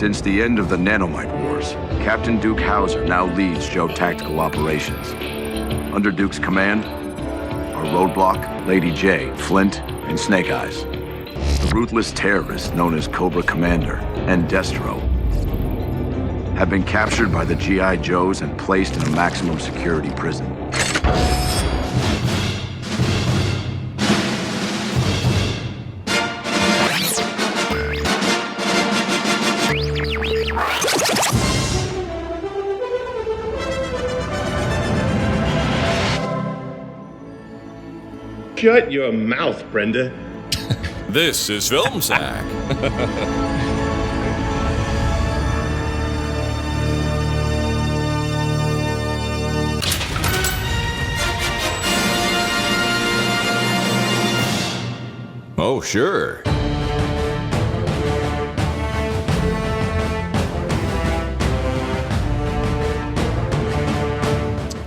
Since the end of the Nanomite Wars, Captain Duke Hauser now leads Joe Tactical Operations. Under Duke's command are Roadblock, Lady J, Flint, and Snake Eyes. The ruthless terrorists known as Cobra Commander and Destro have been captured by the G.I. Joes and placed in a maximum security prison. Shut your mouth, Brenda. This is Film Sack. Oh, sure.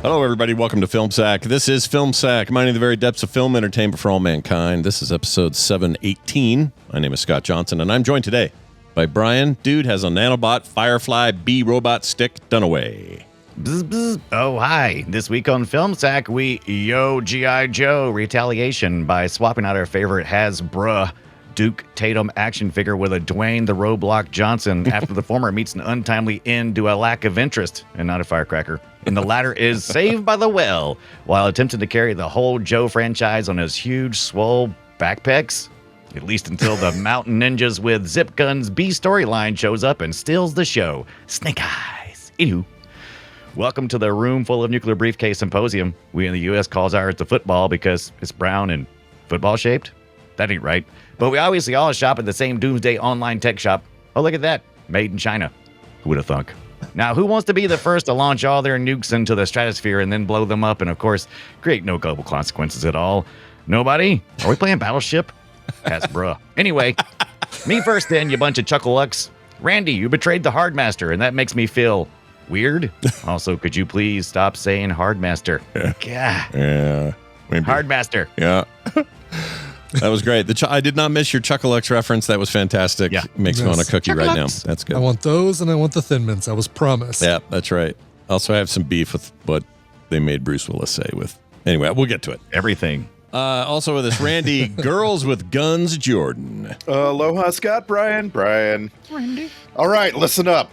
Hello, everybody. Welcome to Film Sack. This is Film Sack, mining the very depths of film entertainment for all mankind. This is episode 718. My name is Scott Johnson, and I'm joined today by Brian. Dude has a nanobot Firefly B robot stick Dunaway. Bzz, bzz. Oh, hi. This week on Film Sack, we G.I. Joe Retaliation by swapping out our favorite Hasbro Duke Tatum action figure with a Dwayne the Roadblock Johnson after the former meets an untimely end due to a lack of interest and not a firecracker. And the latter is Saved by the Well while attempting to carry the whole Joe franchise on his huge, swole backpacks. At least until the Mountain Ninjas with Zip Guns B storyline shows up and steals the show. Snake Eyes. Anywho. Welcome to the room full of nuclear briefcase symposium. We in the U.S. calls ours the football because it's brown and football shaped. That ain't right. But we obviously all shop at the same doomsday online tech shop. Oh, look at that. Made in China. Who would have thunk? Now, who wants to be the first to launch all their nukes into the stratosphere and then blow them up and, of course, create no global consequences at all? Nobody? Are we playing Battleship? Hasbro. Anyway, me first then, you bunch of chucklelucks. Randy, you betrayed the Hardmaster, and that makes me feel weird. Also, could you please stop saying Hardmaster? Yeah. Maybe. Hardmaster. Yeah. That was great. I did not miss your Chuckalux reference. That was fantastic. Yeah. Makes me want a cookie right now. That's good. I want those, and I want the Thin Mints. I was promised. Yeah, that's right. Also, I have some beef with what they made Bruce Willis say with. Anyway, we'll get to it. Everything. Also with us, Randy, Girls with Guns Jordan. Aloha, Scott, Brian. Randy. All right, listen up.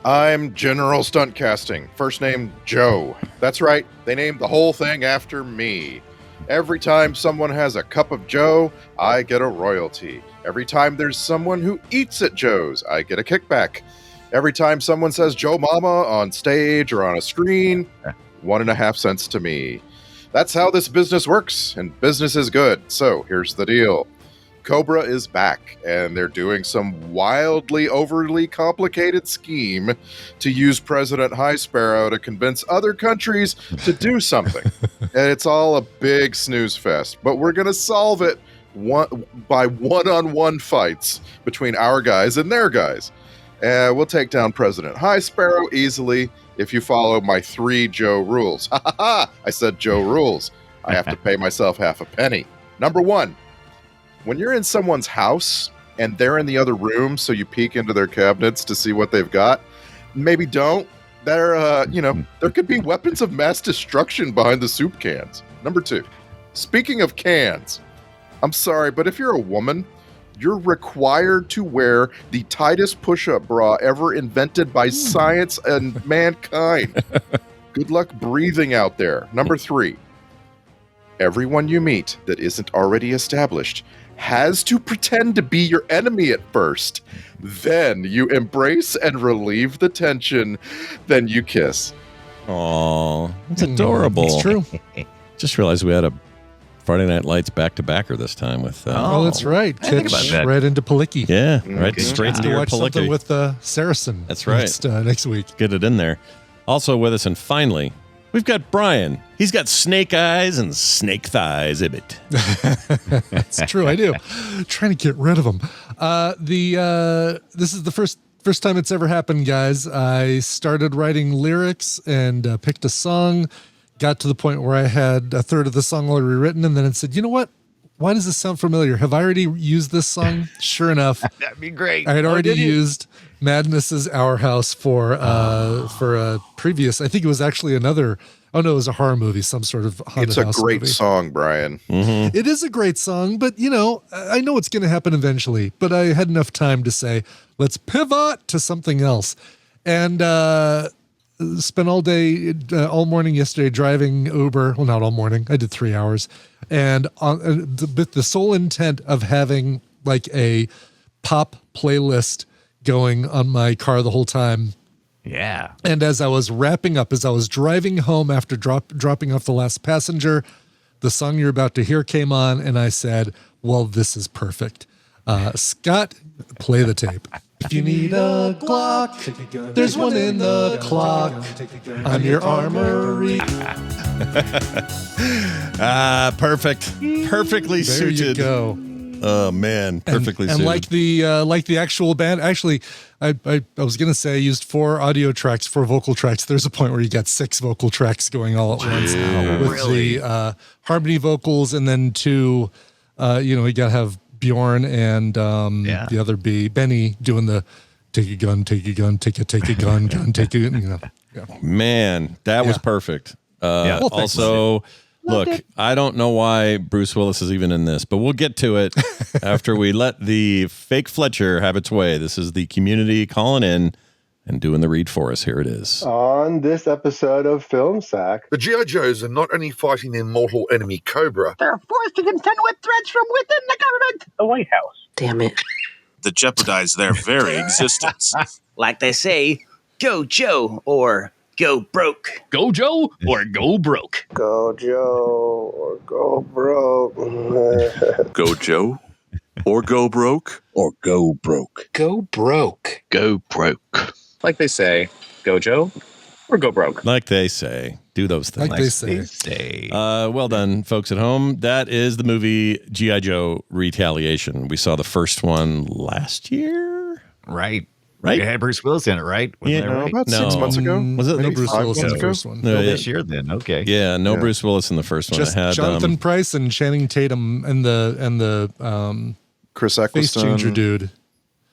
I'm General Stunt Casting. First name, Joe. That's right. They named the whole thing after me. Every time someone has a cup of Joe, I get a royalty. Every time there's someone who eats at Joe's, I get a kickback. Every time someone says Joe Mama on stage or on a screen, 1.5 cents to me. That's how this business works, and business is good. So here's the deal. Cobra is back, and they're doing some wildly, overly complicated scheme to use President High Sparrow to convince other countries to do something. And it's all a big snooze fest, but we're going to solve it by one-on-one fights between our guys and their guys. We'll take down President High Sparrow easily if you follow my 3 Joe rules. Ha ha ha! I said Joe rules. I have to pay myself half a penny. Number 1. When you're in someone's house and they're in the other room, so you peek into their cabinets to see what they've got, maybe don't. There could be weapons of mass destruction behind the soup cans. Number 2, speaking of cans, I'm sorry, but if you're a woman, you're required to wear the tightest push-up bra ever invented by science and mankind. Good luck breathing out there. Number 3, everyone you meet that isn't already established has to pretend to be your enemy at first. Then you embrace and relieve the tension. Then you kiss. Aw, it's adorable. It's true. Just realized we had a Friday Night Lights back-to-backer this time with... Oh, that's right. Kitch right into Palicki. Yeah, right straight into your watch something Palicki. with Saracen. That's right. Next week. Get it in there. Also with us, and finally, we've got Brian. He's got snake eyes and snake thighs, Ibit. That's true, I do. Trying to get rid of them. This is the first time it's ever happened, guys. I started writing lyrics and picked a song, got to the point where I had a third of the song already written, and then it said, you know what? why does this sound familiar? Have I already used this song? Sure enough, That'd be great. I had already used Madness's Our House for a previous. I think it was actually another. Oh no, it was a horror movie, some sort of haunted It's a house great movie. song, Brian. It is a great song, but I know it's going to happen eventually. But I had enough time to say, let's pivot to something else, and spent all day, all morning yesterday driving Uber. Well, not all morning. I did 3 hours, and with the sole intent of having like a pop playlist going on my car the whole time. Yeah. And as I was wrapping up, as I was driving home after dropping off the last passenger, the song you're about to hear came on, and I said, well, this is perfect. Scott, play the tape. If you need a Glock, there's one in the clock. I'm your armory. Perfect. Perfectly There suited. you go. Oh man, perfectly And suited. like the actual band, actually, I was gonna say I used 4 audio tracks, 4 vocal tracks. There's a point where you got 6 vocal tracks going all at once with really? the harmony vocals, and then 2. You gotta have Bjorn and the other B, Benny, doing the take a gun, take a gun, take a gun, gun, take a. Yeah. Man, that was Yeah. perfect. Well, thanks. Also, look, I don't know why Bruce Willis is even in this, but we'll get to it after we let the fake Fletcher have its way. This is the community calling in and doing the read for us. Here it is. On this episode of Film Sack, The G.I. Joes are not only fighting their mortal enemy Cobra, They're forced to contend with threats from within the government. The White House. Damn it. that jeopardize their very existence. Like they say, go Joe or go broke. Go Joe or go broke. go Joe or go broke. Go Joe, or go broke. Or go broke. Go broke. Go broke. Like they say, go Joe or go broke. Like they say, do those things. Like they say. Stay. Well done, folks at home. That is the movie G.I. Joe Retaliation. We saw the first one last year. Right. Right? It had Bruce Willis in it, right? Wasn't Yeah. that right? About No. 6 months ago. Was it? No Maybe Bruce 5 Willis in months the ago? first one. No, Oh, yeah. this year then. Okay. Yeah, no Yeah. Bruce Willis in the first one. Just It had Jonathan Price and Channing Tatum and the Chris face Eccleston. changer dude.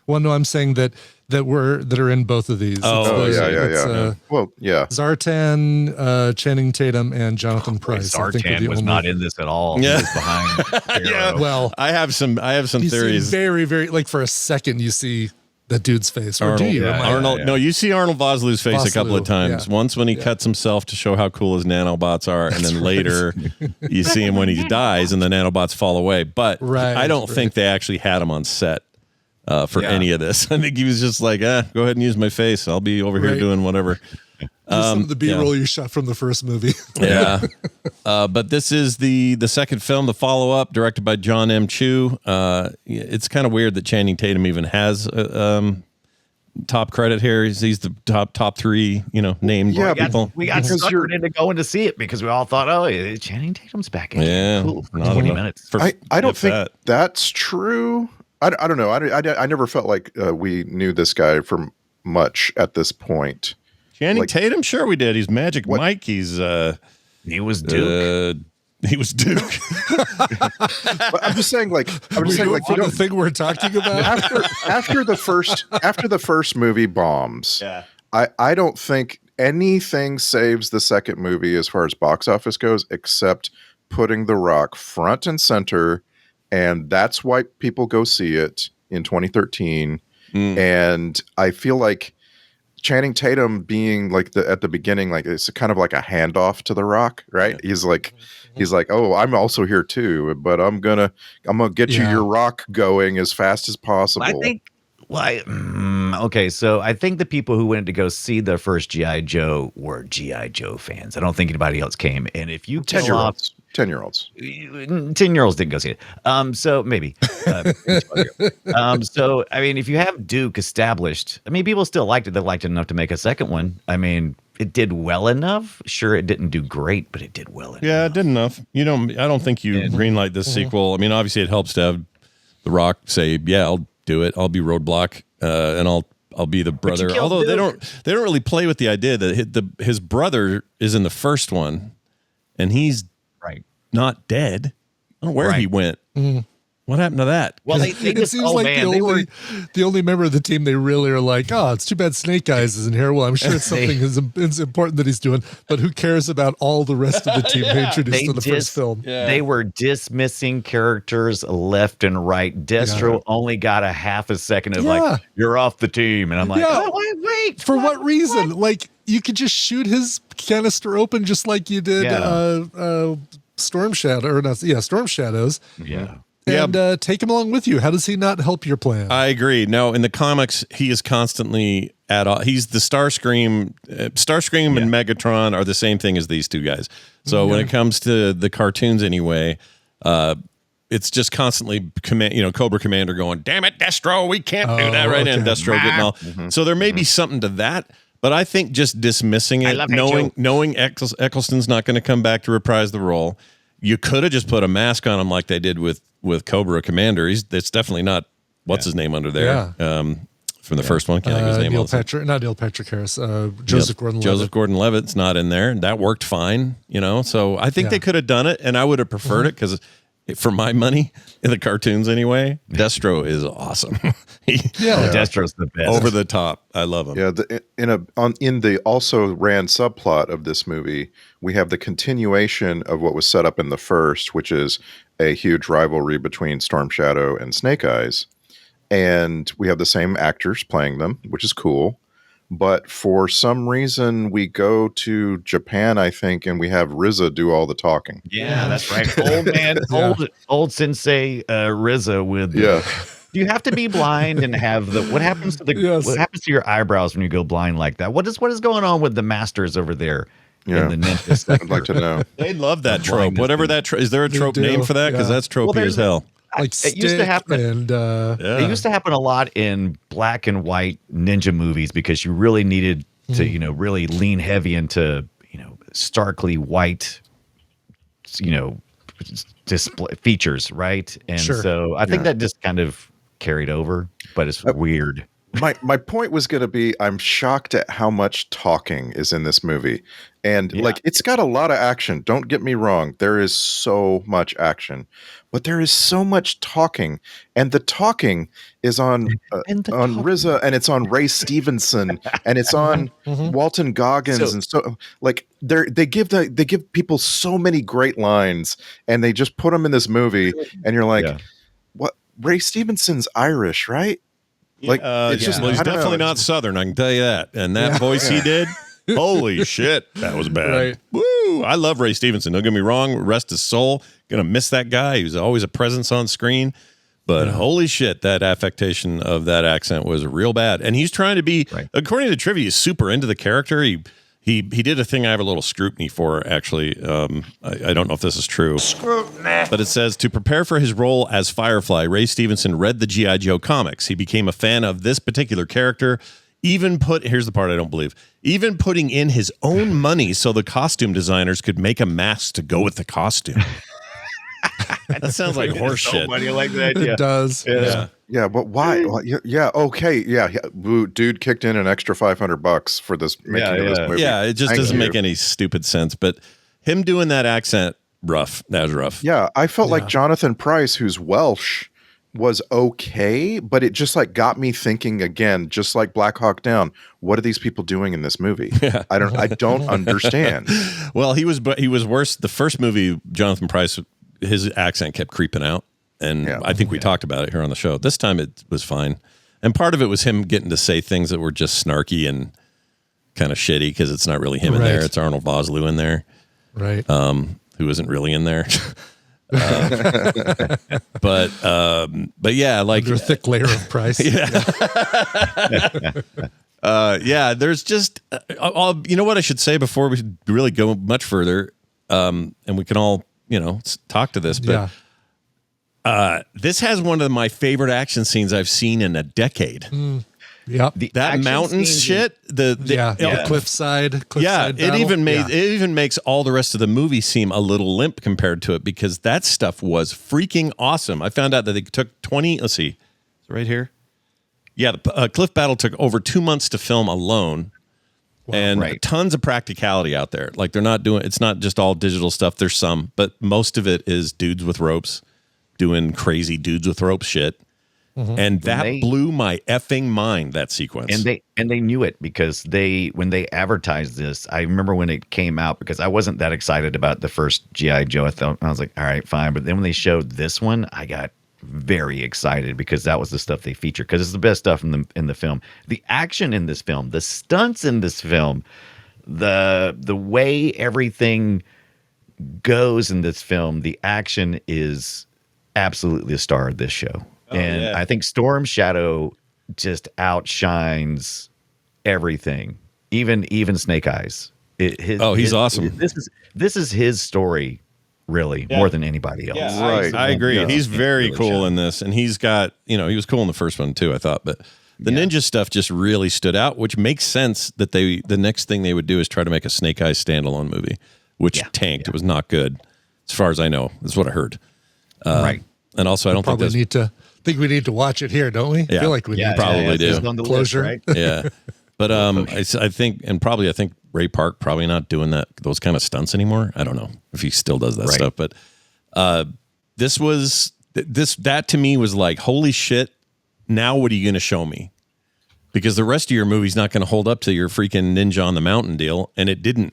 Well, no, I'm saying that are in both of these. Oh, It's yeah. Well, yeah. Zartan, Channing Tatum, and Jonathan Price. I think are Zartan the was only- not in this at all. Yeah. He was behind. Yeah. Well, I have some you see theories. very, very like for a second you see that dude's face. Or do Arnold, you? yeah. Am I- Arnold. No, you see Arnold Vosloo's face a couple of Vosloo, times. yeah. Once when he cuts himself to show how cool his nanobots are, and then later you see him when he dies and the nanobots fall away. But Right, I don't right. think they actually had him on set for Yeah. any of this. I think he was just like, go ahead and use my face. I'll be over here Right. doing whatever. Just some of the B-roll yeah. you shot from the first movie. Yeah. But this is the second film, the follow-up, directed by John M. Chu. It's kind of weird that Channing Tatum even has top credit here. He's the top 3, named Yeah, people. We got Because you're- suckered into going to see it because we all thought, Channing Tatum's back in. Yeah. Cool. For Not 20 enough. minutes. For- I don't if think that. that's true. I don't know. I never felt like we knew this guy from much at this point. Channing like- Tatum, sure we did. He's Magic What- Mike. He's He was Duke. he was Duke. But I'm just saying, like, We're you doing the don't, thing we're talking about. after the first movie bombs. Yeah. I don't think anything saves the second movie as far as box office goes, except putting The Rock front and center, and that's why people go see it in 2013. And I feel like Channing Tatum being like at the beginning, like it's kind of like a handoff to The Rock, right? He's like, oh, I'm also here too, but I'm gonna get you Yeah. your rock going as fast as possible. I think. Okay, so I think the people who went to go see the first G.I. Joe were G.I. Joe fans. I don't think anybody else came. And if you kill off 10-year-olds. 10-year-olds didn't go see it. So maybe. So, I mean, if you have Duke established, I mean, people still liked it. They liked it enough to make a second one. I mean, it did well enough. Sure, it didn't do great, but it did well enough. Yeah, it did enough. I don't think you greenlight this sequel. I mean, obviously it helps to have The Rock say, yeah, I'll do it. I'll be Roadblock, and I'll be the brother. killed Although they Duke. don't really play with the idea that his brother is in the first one, and he's Right. not dead. I don't know where he Right. went. What happened to that? Well, they It just, seems like the only member of the team they really are like, oh, it's too bad Snake Eyes isn't here. Well, I'm sure it's something is important that he's doing, but who cares about all the rest of the team they introduced in the first film? They were dismissing characters left and right. Destro only got a half a second of like, you're off the team. And I'm like, wait. For what reason? Like, you could just shoot his canister open just like you did Storm Shadows. Yeah. And take him along with you. How does he not help your plan? I agree. No, in the comics, he is constantly he's the Starscream. Starscream and Megatron are the same thing as these two guys. So when it comes to the cartoons anyway, it's just constantly Cobra Commander going, damn it, Destro, we can't do that right now. And Destro getting all. So there may be something to that. But I think just dismissing it, knowing Eccleston's not going to come back to reprise the role, you could have just put a mask on him like they did with Cobra Commander. It's definitely not his name under there. From the first one, can't think of his name. Not Neil Patrick Harris. Joseph Gordon-Levitt. Joseph Gordon-Levitt's not in there. That worked fine, So I think they could have done it, and I would have preferred it because, for my money, in the cartoons anyway, Destro is awesome. Destro's the best. Over the top. I love him. Yeah, in the also ran subplot of this movie, we have the continuation of what was set up in the first, which is a huge rivalry between Storm Shadow and Snake Eyes. And we have the same actors playing them, which is cool. But for some reason, we go to Japan, I think, and we have RZA do all the talking. Yeah, that's right. Old man, old sensei RZA with. Do you have to be blind and have what happens to what happens to your eyebrows when you go blind like that? What is going on with the masters over there? In the ninja sector? I'd like to know. They love that trope. Whatever that is there a trope name for that? Because that's tropey as hell. Like it used to happen, it used to happen a lot in black and white ninja movies because you really needed to, really lean heavy into, starkly white, display features, right? And so I think that just kind of carried over, but it's weird. My point was going to be, I'm shocked at how much talking is in this movie. And it's got a lot of action. Don't get me wrong. There is so much action, but there is so much talking. And the talking is on RZA, and it's on Ray Stevenson, and it's on Walton Goggins. And so they give people so many great lines, and they just put them in this movie. And you're like, what? Ray Stevenson's Irish, right? It's just, he's definitely not Southern, I can tell you that. And that voice he did, holy shit, that was bad. Right. Woo! I love Ray Stevenson. Don't get me wrong, rest his soul. Gonna miss that guy. He was always a presence on screen. But holy shit, that affectation of that accent was real bad. And he's trying to be, according to the trivia, he's super into the character. He did a thing I have a little scrutiny for, actually. I don't know if this is true. Scrutiny. But it says, to prepare for his role as Firefly, Ray Stevenson read the G.I. Joe comics. He became a fan of this particular character, here's the part I don't believe, even putting in his own money so the costume designers could make a mask to go with the costume. That sounds like horse shit. Money like that. It does. Yeah, but why? Yeah, okay. Yeah, dude kicked in an extra $500 for this making of this movie. Yeah, it just doesn't make any stupid sense. But him doing that accent, rough. That was rough. Yeah, I felt like Jonathan Pryce, who's Welsh, was okay, but it just got me thinking again, just like Black Hawk Down. What are these people doing in this movie? I don't understand. Well, he was worse. The first movie, Jonathan Pryce, his accent kept creeping out. And I think we talked about it here on the show. This time it was fine. And part of it was him getting to say things that were just snarky and kind of shitty because it's not really him in there. It's Arnold Vosloo in there. Right. Who isn't really in there. But yeah, like under a thick layer of price. There's just you know what I should say before we really go much further, and we can all talk to this, but this has one of my favorite action scenes I've seen in a decade. That mountain shit, the cliffside. It even makes all the rest of the movie seem a little limp compared to it because that stuff was freaking awesome. I found out that they took 20. Let's see, it's right here. Yeah, the cliff battle took over 2 months to film alone. And tons of practicality out there. Like it's not just all digital stuff. There's some, but most of it is dudes with ropes doing crazy dudes with rope shit. And that blew my effing mind, that sequence. And they knew it because when they advertised this, I remember when it came out, because I wasn't that excited about the first G.I. Joe. I was like, all right, fine. But then when they showed this one, I got very excited because that was the stuff they featured, because it's the best stuff in the film. The action in this film, the stunts in this film, the way everything goes in this film, the action is absolutely the star of this show. I think Storm Shadow just outshines everything, even Snake Eyes. He's awesome. This is his story, really, more than anybody else. Yeah, Right. I agree. Yeah. He's very really cool shiny. in this, and he's got, he was cool in the first one too, I thought, but the ninja stuff just really stood out, which makes sense that the next thing they would do is try to make a Snake Eyes standalone movie, which tanked. It was not good, as far as I know. That's what I heard. Right. And also, I don't think we need to watch it here, don't we? Yeah. I feel like we need probably do. On the Closure. list, right? Yeah. But I think Ray Park probably not doing those kind of stunts anymore. I don't know if he still does that stuff, but that to me was like, holy shit, now what are you going to show me? Because the rest of your movie's not going to hold up to your freaking Ninja on the Mountain deal, and it didn't.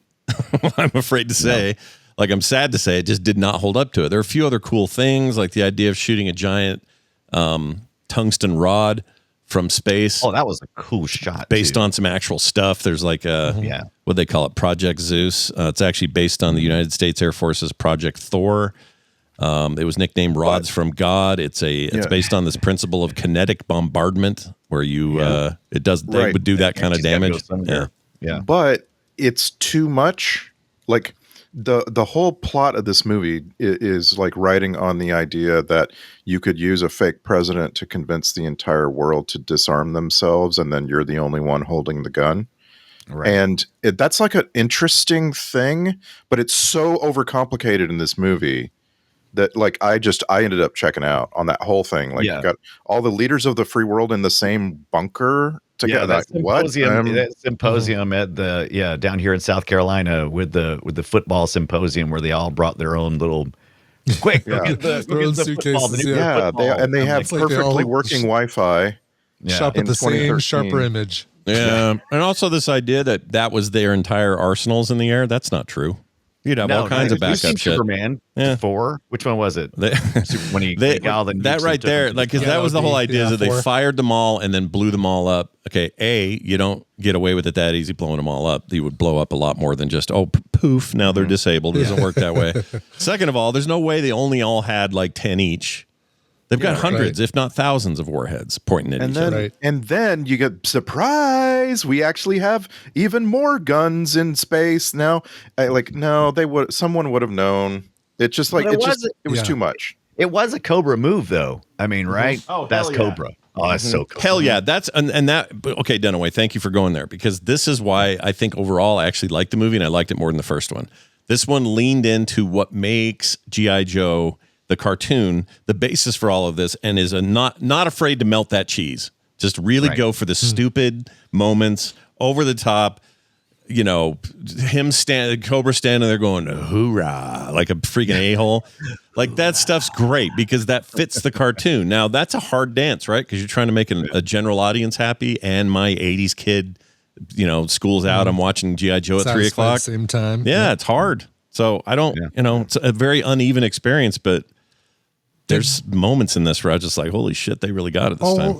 I'm afraid to say. No. Like, I'm sad to say, it just did not hold up to it. There are a few other cool things, like the idea of shooting a giant tungsten rod from space. Oh, that was a cool shot. Based on some actual stuff. There's like what they call it, Project Zeus. It's actually based on the United States Air Force's Project Thor. It was nicknamed Rods from God. It's based on this principle of kinetic bombardment, where they would do that kind of damage. Yeah. But it's too much. Like, the whole plot of this movie is like riding on the idea that you could use a fake president to convince the entire world to disarm themselves, and then you're the only one holding the gun. Right. And that's like an interesting thing, but it's so overcomplicated in this movie that, like, I ended up checking out on that whole thing. Like, you got all the leaders of the free world in the same bunker together. Yeah, that symposium at the down here in South Carolina with the football symposium, where they all brought their own little quick Their own suitcases, they have perfectly working Wi-Fi. Shop at the same sharper image. Yeah. And also this idea that was their entire arsenals in the air. That's not true. You'd have all kinds of backup shit. Superman 4. Which one was it? When that right there, like, because that was the whole idea, is that they fired them all and then blew them all up. Okay, you don't get away with it that easy blowing them all up. You would blow up a lot more than just poof. Now they're disabled. It doesn't work that way. Second of all, there's no way they only all had like 10 each. They've got hundreds, if not thousands, of warheads pointing at each other. And then you get, surprise, we actually have even more guns in space now. Someone would have known. It's just like, it was too much. It was a Cobra move, though. I mean, right? Oh, that's Cobra. Oh, that's so cool. Hell yeah. That's, and that, okay, Dunaway, thank you for going there, because this is why I think overall I actually liked the movie, and I liked it more than the first one. This one leaned into what makes G.I. Joe, the cartoon, the basis for all of this, and is not afraid to melt that cheese. Just really go for the stupid moments, over the top. Cobra standing there going, hoorah, like a freaking a-hole. Like, that stuff's great because that fits the cartoon. Now, that's a hard dance, right? Because you're trying to make a general audience happy, and my 80s kid, school's out, I'm watching G.I. Joe at 3 o'clock. Same time. Yeah, it's hard. So I don't, it's a very uneven experience, but there's moments in this where I was just like, holy shit, they really got it this time.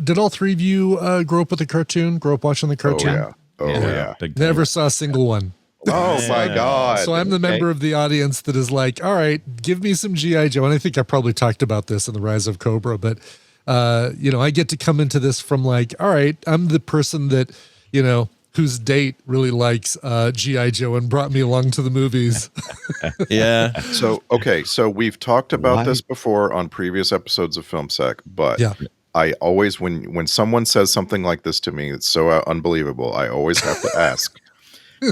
Did all three of you grow up with the cartoon? Grow up watching the cartoon? Oh, yeah. Never saw a single one. Oh, my God. So I'm the member of the audience that is like, all right, give me some G.I. Joe. And I think I probably talked about this in The Rise of Cobra, but, I get to come into this from like, all right, I'm the person that, whose date really likes G.I. Joe and brought me along to the movies. Yeah. So we've talked about this before on previous episodes of Film Sack, but I always, when someone says something like this to me, it's so unbelievable, I always have to ask,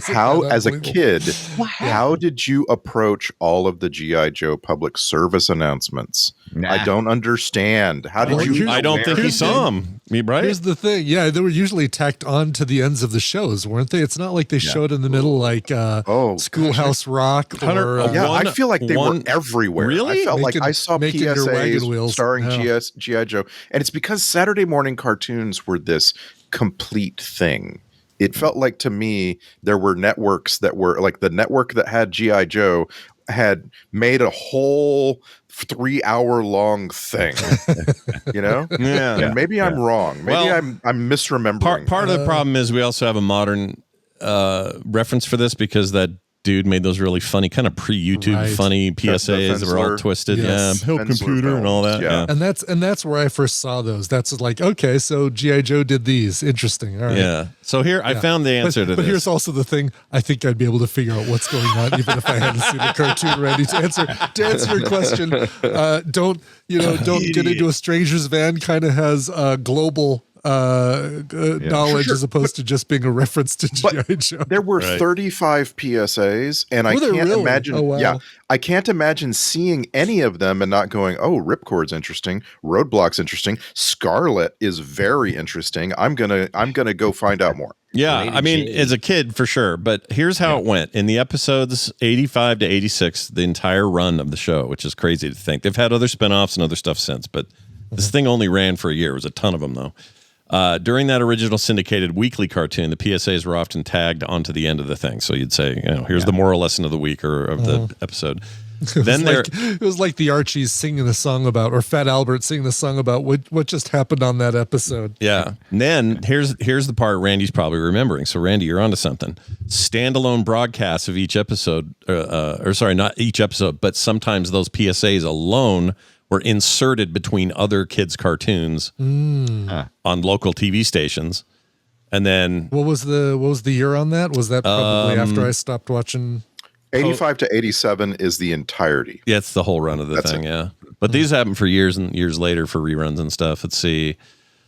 How, as a Unbelievable. kid, how did you approach all of the G.I. Joe public service announcements? I don't understand. How did you? I don't think he saw him. Right? Here's the thing. Yeah, they were usually tacked on to the ends of the shows, weren't they? It's not like they showed in the middle like Schoolhouse Rock or I feel like they were everywhere. Really? I felt like I saw making your wagon PSAs wheels. starring Yeah. G.I. Joe. And it's because Saturday morning cartoons were this complete thing. It felt like to me there were networks that were like the network that had G.I. Joe had made a whole 3-hour long thing, you know? Yeah. And maybe I'm wrong. Maybe Well, I'm misremembering. Part of the problem is we also have a modern reference for this because that dude made those really funny, kind of pre-YouTube funny PSAs that were all twisted. Yes. Yeah, help computer and all that. Yeah. And that's where I first saw those. That's like, okay, so G.I. Joe did these. Interesting. All right. Yeah. So here I found the answer to but this. here's also the thing. I think I'd be able to figure out what's going on, even if I hadn't seen the cartoon. Randy, to answer your question, don't get into a stranger's van. Kind of has global knowledge as opposed to just being a reference to G.I. Joe. There were 35 PSAs, and I Were there can't really? imagine. Oh, wow. Yeah, I can't imagine seeing any of them and not going, "Oh, Ripcord's interesting. Roadblock's interesting. Scarlet is very interesting. I'm gonna go find out more." Yeah, Lady I mean, Jane. as a kid, for sure. But here's how it went. In the episodes 85 to 86, the entire run of the show, which is crazy to think. They've had other spinoffs and other stuff since, but this thing only ran for a year. It was a ton of them, though. During that original syndicated weekly cartoon, the PSAs were often tagged onto the end of the thing. So you'd say, here's the moral lesson of the week or of the episode. It was like the Archies singing a song about, or Fat Albert singing a song about what just happened on that episode. Yeah. And then here's the part Randy's probably remembering. So Randy, you're onto something. Standalone broadcasts of each episode, or sorry, not each episode, but sometimes those PSAs alone were inserted between other kids' cartoons on local TV stations. And then What was the year on that? Was that probably after I stopped watching? 85 to 87 is the entirety. yeah, it's the whole run of the That's thing, it. yeah. But these happen for years and years later for reruns and stuff. Let's see.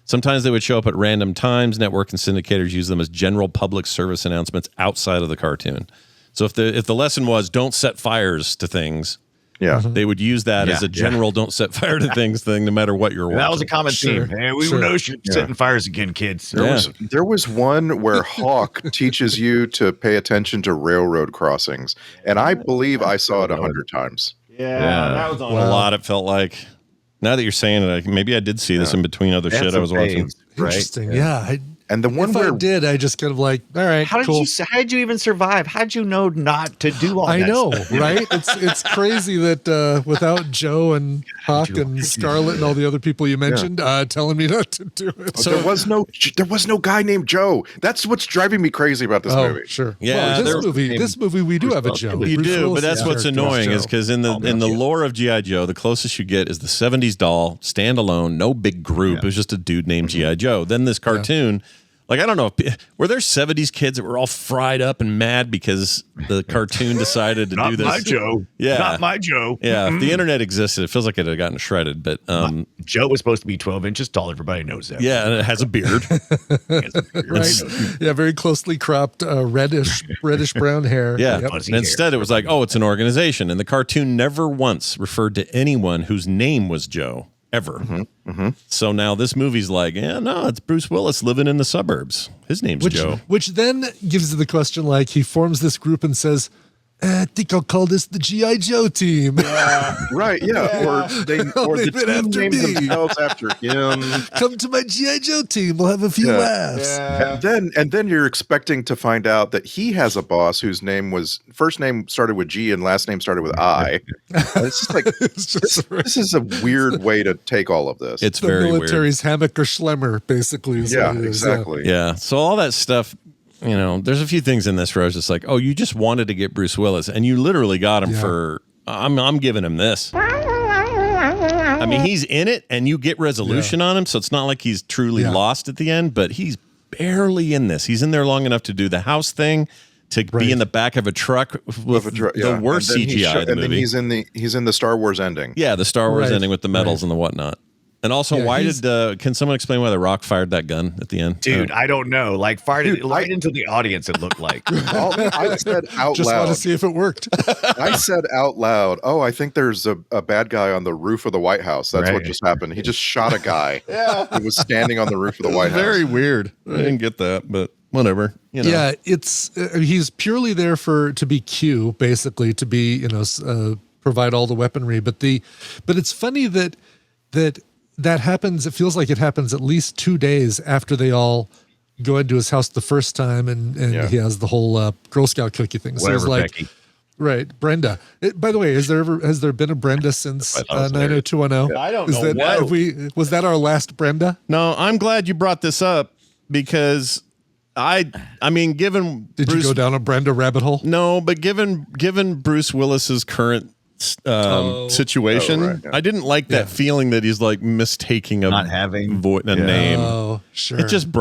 Sometimes they would show up at random times. Network and syndicators use them as general public service announcements outside of the cartoon. So if the lesson was don't set fires to things, Yeah. they would use that as a general don't set fire to things thing no matter what you're watching. That was a common theme. Hey, we know you're setting fires again, kids. There was one where Hawk teaches you to pay attention to railroad crossings, and I believe I saw it 100 times. Yeah, that was on a lot, it felt like. Now that you're saying it, maybe I did see this in between other shit I was watching. Interesting. Yeah. And the one if where I did, I just kind of like, all right, How cool. did you even survive? How did you know not to do all that? I know, stuff? right? It's crazy that without Joe and Hawk and Scarlet and all the other people you mentioned telling me not to do it. there was no guy named Joe. That's what's driving me crazy about this movie. Sure. Yeah, Well, this movie, we do have a Joe. You Bruce do, but Willis's that's what's character annoying Joe. is because in the lore of G.I. Joe, the closest you get is the 70s doll, standalone, no big group. It was just a dude named G.I. Joe. Then this cartoon, like, I don't know, were there 70s kids that were all fried up and mad because the cartoon decided to do this? Not my Joe. Yeah. Not my Joe. Yeah, if the internet existed, it feels like it had gotten shredded, but Joe was supposed to be 12 inches tall. Everybody knows that. yeah, and it has a beard. Right. Yeah, very closely cropped, reddish brown hair. Yeah. Yep. And instead, it was like, oh, it's an organization. And the cartoon never once referred to anyone whose name was Joe, ever. So now this movie's like, no, it's Bruce Willis living in the suburbs. His name's Joe. Which then gives the question, like, he forms this group and says, I think I'll call this the G.I. Joe team. Right, yeah. Or the been team after named me. themselves after him. Come to my G.I. Joe team. We'll have a few laughs. And then you're expecting to find out that he has a boss whose first name started with G and last name started with I. And it's just like this is a weird way to take all of this. It's The very military's hammock or Schlemmer, basically. Is what it is. exactly. Yeah. So all that stuff, there's a few things in this where I was just like, oh, you just wanted to get Bruce Willis, and you literally got him for. I'm giving him this. I mean, he's in it, and you get resolution on him, so it's not like he's truly lost at the end, but he's barely in this. He's in there long enough to do the house thing, to be in the back of a truck with the worst CGI of the and movie. then he's in the Star Wars ending. Yeah, the Star Wars ending with the medals and the whatnot. And also, Yeah, why he's- did can someone explain why The Rock fired that gun at the end? Dude, I don't know. Like fired it Dude, right into the audience. It looked like. I said out Just want loud. to see if it worked. I said out loud, "Oh, I think there's a bad guy on the roof of the White House." That's what Right. just happened. He just shot a guy. He was standing on the roof of the White House. Very weird. I didn't get that, but whatever. You know. Yeah, it's he's purely there to be Q, basically, to be provide all the weaponry. But it's funny that happens. It feels like it happens at least 2 days after they all go into his house the first time, and he has the whole Girl Scout cookie thing. So Whatever, it's like, Becky. right, Brenda. By the way, has there been a Brenda since I thought it was hilarious. 90210? I don't Is know that, what. was that our last Brenda? No, I'm glad you brought this up because I mean, given Did Bruce, you go down a Brenda rabbit hole? No, but given Bruce Willis's current situation, right, yeah. I didn't like that feeling that he's like mistaking a Not having- name. Oh, sure. It just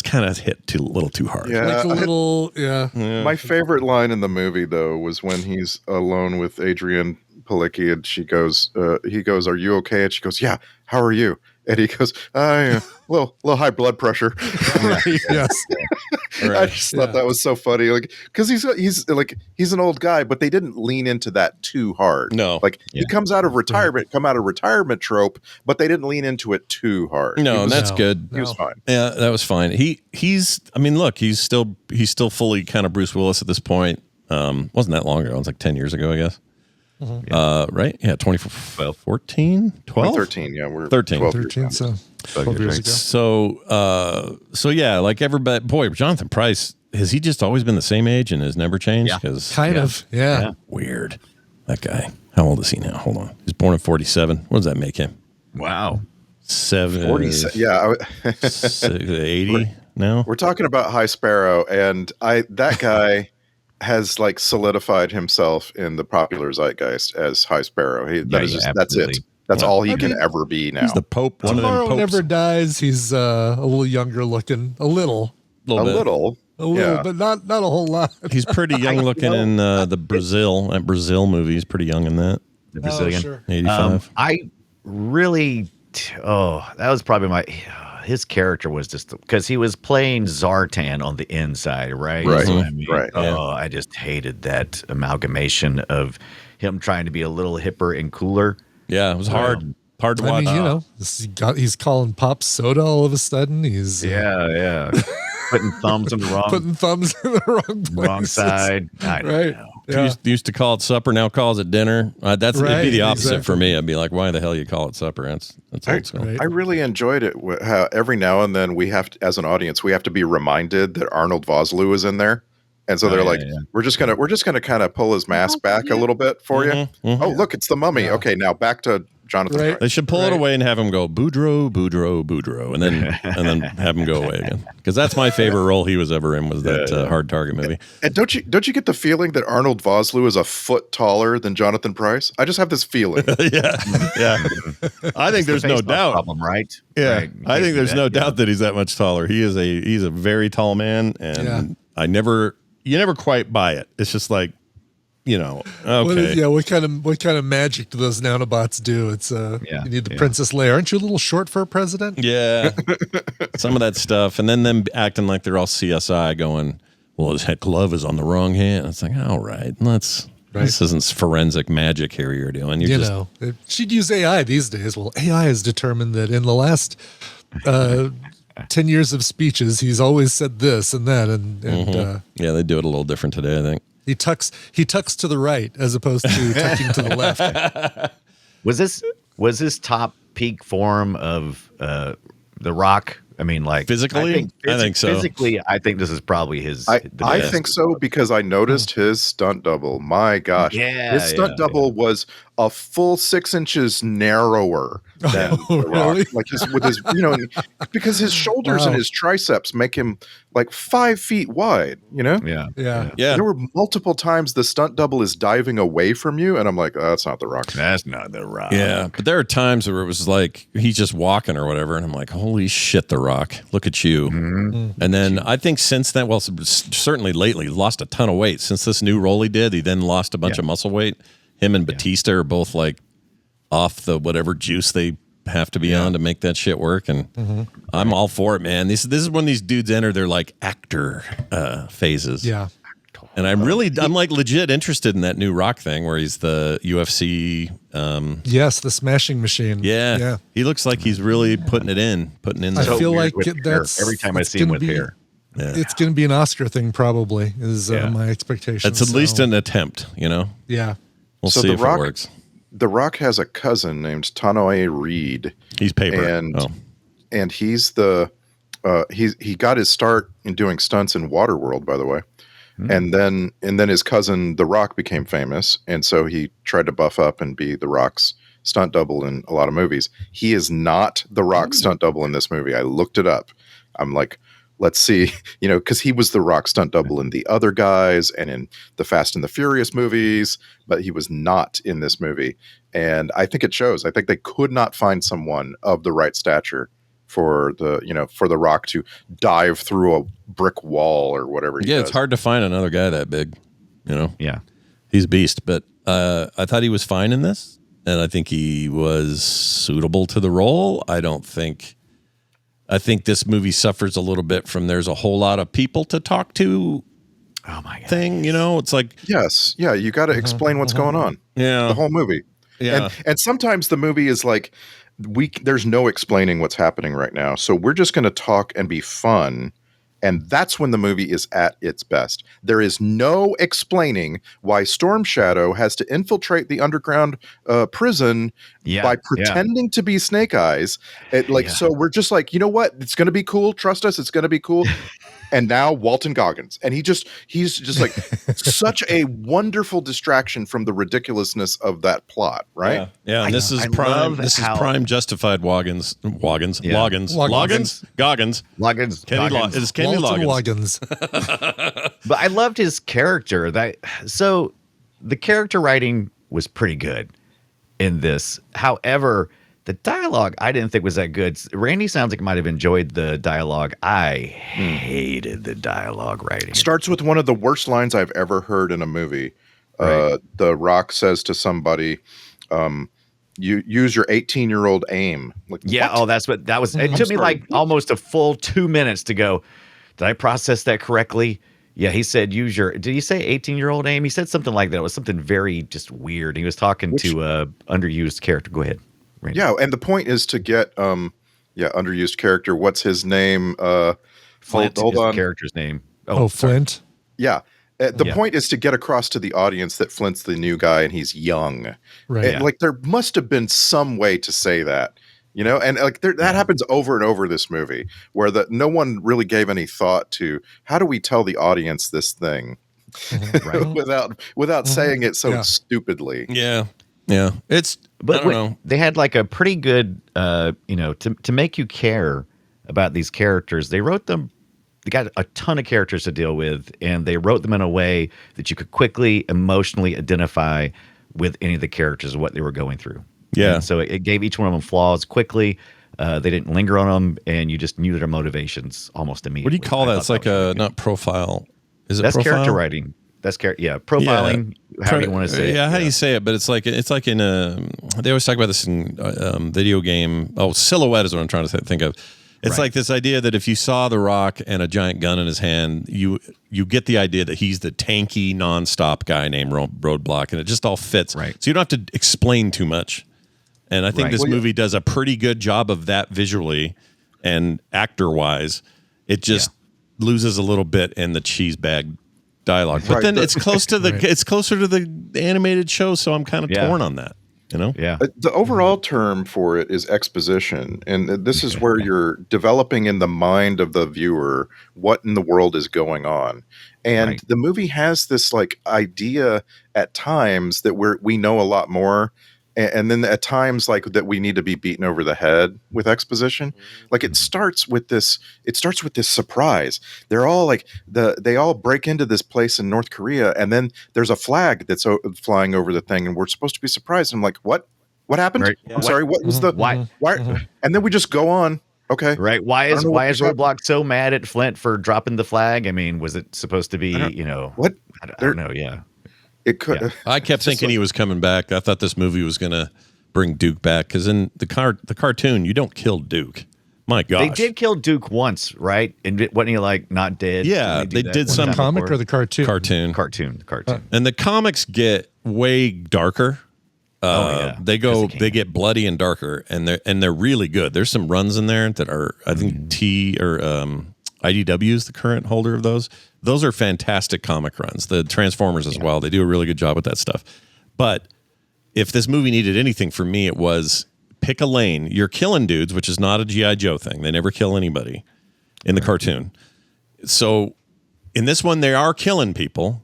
kind of hit a little too hard. Yeah, like a little, My favorite line in the movie, though, was when he's alone with Adrian Palicki, and he goes, "Are you okay?" And she goes, "Yeah. How are you?" And he goes, little high blood pressure." yes. I just thought that was so funny, like because he's an old guy, but they didn't lean into that too hard. No. Like he comes out of retirement trope, but they didn't lean into it too hard. No, and that's good. He was fine. Yeah, that was fine. He's I mean, look, he's still fully kind of Bruce Willis at this point. Wasn't that long ago. It was like 10 years ago, I guess. Right? Yeah, 2014, 12? 13, yeah, we're 13. 12 years 13, now. so 12 years ago. So yeah, like everybody, boy, Jonathan Pryce, has he just always been the same age and has never changed? Yeah. Because Kind of, yeah. weird. That guy. How old is he now? Hold on. He's born in 47. What does that make him? Wow. 40, yeah. 80 now? We're talking about High Sparrow, and that guy has like solidified himself in the popular zeitgeist as High Sparrow. That's it. absolutely. That's all he I can mean, ever be now. He's the Pope. One of them Tomorrow popes. never dies. He's a little younger looking, a little, bit. Yeah. but not a whole lot. He's pretty young looking in that Brazil movie. He's pretty young in that. The Brazilian. Oh, sure. 85. I really, that was probably his character was just because he was playing Zartan on the inside, right? Right. So, I mean, Right. I just hated that amalgamation of him trying to be a little hipper and cooler. Yeah, it was hard to watch. I mean, he's calling pop soda all of a sudden. He's Yeah. Putting thumbs in the putting thumbs in the wrong places. wrong side. I don't Right. know. Yeah. Used to call it supper, now calls it dinner. It'd be Right, the opposite exactly. for me. I'd be like, why the hell you call it supper? That's old school. Right. I really enjoyed it. How every now and then we have to, as an audience, we have to be reminded that Arnold Vosloo is in there, and so they're like, "We're just gonna kind of pull his mask back a little bit for you." Mhm. Oh, look, it's the mummy. Yeah. Okay, now back to Jonathan. Right. Pryce. They should pull it Right. away and have him go Boudreaux, Boudreaux, Boudreaux, and then have him go away again. Because that's my favorite role he was ever in was that Hard Target movie. And don't you get the feeling that Arnold Vosloo is a foot taller than Jonathan Pryce? I just have this feeling. yeah. I think there's no Face doubt. problem, right? Yeah, Right. I think there's no Yeah. doubt that he's that much taller. He's a very tall man, and you never quite buy it. It's just like, okay. What kind of magic do those nanobots do? It's you need the Princess Leia. Aren't you a little short for a president? Yeah, some of that stuff, and then them acting like they're all CSI, going, "Well, his glove is on the wrong hand." It's like, all right, this isn't forensic magic here you're doing. She'd use AI these days. Well, AI has determined that in the last 10 years of speeches, he's always said this and that, and yeah, they do it a little different today, I think. he tucks to the right as opposed to tucking to the left. Was this top peak form of The Rock? I mean, like physically, I think so. Physically, I think this is probably his. I best. think so because I noticed his stunt double. My gosh, his stunt double was a full 6 inches narrower than The Rock. Really? Like with his, because his shoulders and his triceps make him like 5 feet wide. Yeah. There were multiple times the stunt double is diving away from you, and I'm like, oh, that's not The Rock. That's not The Rock. Yeah, but there are times where it was like he's just walking or whatever, and I'm like, holy shit, The Rock, look at you. Mm-hmm. And then I think since then, well, certainly lately, lost a ton of weight. Since this new role he did, he then lost a bunch of muscle weight. Him and Batista are both like off the whatever juice they have to be on to make that shit work, and I'm all for it, man. This is when these dudes enter their like actor phases. Yeah. And I'm like legit interested in that new Rock thing where he's the UFC. Yes, the smashing machine. Yeah. He looks like he's really putting in. I feel like that's every time I see him with hair. Yeah. It's going to be an Oscar thing, probably, is my expectation. It's at least an attempt, Yeah. We'll see if it works. The Rock has a cousin named Tanoe Reed. He's paper. And he's he got his start in doing stunts in Waterworld, by the way. And then his cousin The Rock became famous, and so he tried to buff up and be The Rock's stunt double in a lot of movies. He is not The Rock's stunt double in this movie. I looked it up. I'm like, let's see, because he was The Rock's stunt double in The Other Guys and in the Fast and the Furious movies, but he was not in this movie. And I think it shows. I think they could not find someone of the right stature for the Rock to dive through a brick wall or whatever. It's hard to find another guy that big, Yeah. He's a beast, but I thought he was fine in this, and I think he was suitable to the role. I think this movie suffers a little bit from there's a whole lot of people to talk to. Oh my God. Thing, it's like, yes. Yeah. You got to explain what's going on. Yeah. The whole movie. Yeah. And sometimes the movie is like, there's no explaining what's happening right now. So we're just going to talk and be fun. And that's when the movie is at its best. There is no explaining why Storm Shadow has to infiltrate the underground prison by pretending to be Snake Eyes. So we're just like, you know what? It's going to be cool. Trust us. It's going to be cool. And now Walton Goggins. And he's just like such a wonderful distraction from the ridiculousness of that plot, right? Yeah. And this is prime justified Goggins. Is Kenny Loggins. But I loved his character. So the character writing was pretty good in this. However, the dialogue I didn't think was that good. Randy sounds like he might have enjoyed the dialogue. I hated the dialogue writing. Starts with one of the worst lines I've ever heard in a movie. Right. The Rock says to somebody, you use your 18-year-old aim. Like, yeah. what? Oh, that's what that was. It took me like almost a full 2 minutes to go, did I process that correctly? Yeah, he said did he say 18-year-old aim? He said something like that. It was something very just weird. He was talking to a underused character. Go ahead, Randy. Yeah, and the point is to get underused character. What's his name? Flint hold is on. The character's name. Flint. Yeah. The point is to get across to the audience that Flint's the new guy and he's young. Right. Like there must have been some way to say that, and like that happens over and over this movie where no one really gave any thought to how do we tell the audience this thing without saying it so stupidly. Yeah. Yeah. I don't know. They had like a pretty good, to make you care about these characters. They got a ton of characters to deal with, and they wrote them in a way that you could quickly emotionally identify with any of the characters and what they were going through. Yeah. And so it gave each one of them flaws quickly. They didn't linger on them, and you just knew their motivations almost immediately. What do you call that? It's like not profile. Is it that's profile? character writing. That's profiling. How do you want to say it? Yeah, how do you say it? But it's like in they always talk about this in video game. Oh, silhouette is what I'm trying to think of. It's like this idea that if you saw The Rock and a giant gun in his hand, you get the idea that he's the tanky, nonstop guy named Roadblock, and it just all fits. Right. So you don't have to explain too much. And I think this movie does a pretty good job of that visually and actor-wise. It just loses a little bit in the cheese bag dialogue, but then it's close to it's closer to the animated show, so I'm kind of torn on that. Yeah. The overall term for it is exposition, and this is where you're developing in the mind of the viewer what in the world is going on. And the movie has this like idea at times that we know a lot more. And then at times like that we need to be beaten over the head with exposition. Like it starts with this surprise. They're all like they all break into this place in North Korea, and then there's a flag that's flying over the thing, and we're supposed to be surprised. And I'm like, what happened? Right. I'm sorry, what was the why? And then we just go on. Okay. Right. Why is Roadblock so mad at Flint for dropping the flag? I mean, was it supposed to be, what? I don't know. Yeah. It could. I kept thinking he was coming back. I thought this movie was going to bring Duke back, because in the cartoon, you don't kill Duke. My gosh. They did kill Duke once, right? And wasn't he like not dead? Yeah, they did some comic or the cartoon? Cartoon. Cartoon. And the comics get way darker. They get bloody and darker, and they're really good. There's some runs in there that are, I think IDW is the current holder of those. Those are fantastic comic runs. The Transformers as well. They do a really good job with that stuff. But if this movie needed anything for me, it was pick a lane. You're killing dudes, which is not a G.I. Joe thing. They never kill anybody in the cartoon. So in this one, they are killing people,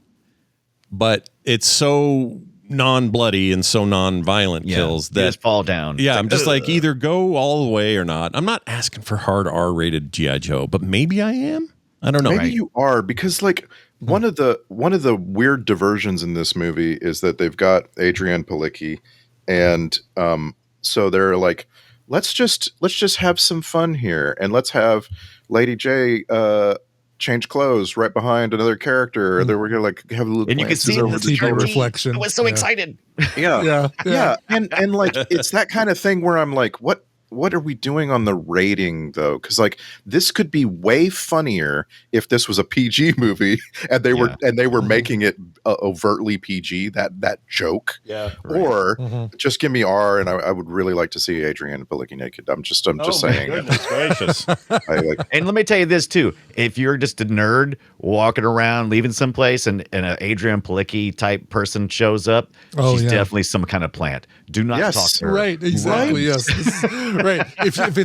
but it's so non-bloody and so non-violent kills that just fall down. Yeah, I'm just like, either go all the way or not. I'm not asking for hard R-rated G.I. Joe, but maybe I am. I don't know. Maybe you are, because like one of the weird diversions in this movie is that they've got Adrienne Palicki, and so they're like, let's just have some fun here, and let's have Lady J change clothes right behind another character, or then we're gonna like have a little, and you can see over the shoulder. reflection. I was so excited. Yeah. And like it's that kind of thing where I'm like, what are we doing on the rating though? Because like this could be way funnier if this was a PG movie and they were making it overtly PG, that joke. Yeah. Or just give me R, and I would really like to see Adrienne Palicki naked. I'm just saying. Goodness gracious. And let me tell you this too: if you're just a nerd walking around, leaving someplace, and an Adrienne Palicki type person shows up, she's definitely some kind of plant. Do not talk to her. Right, exactly. Right? Yes. Right. If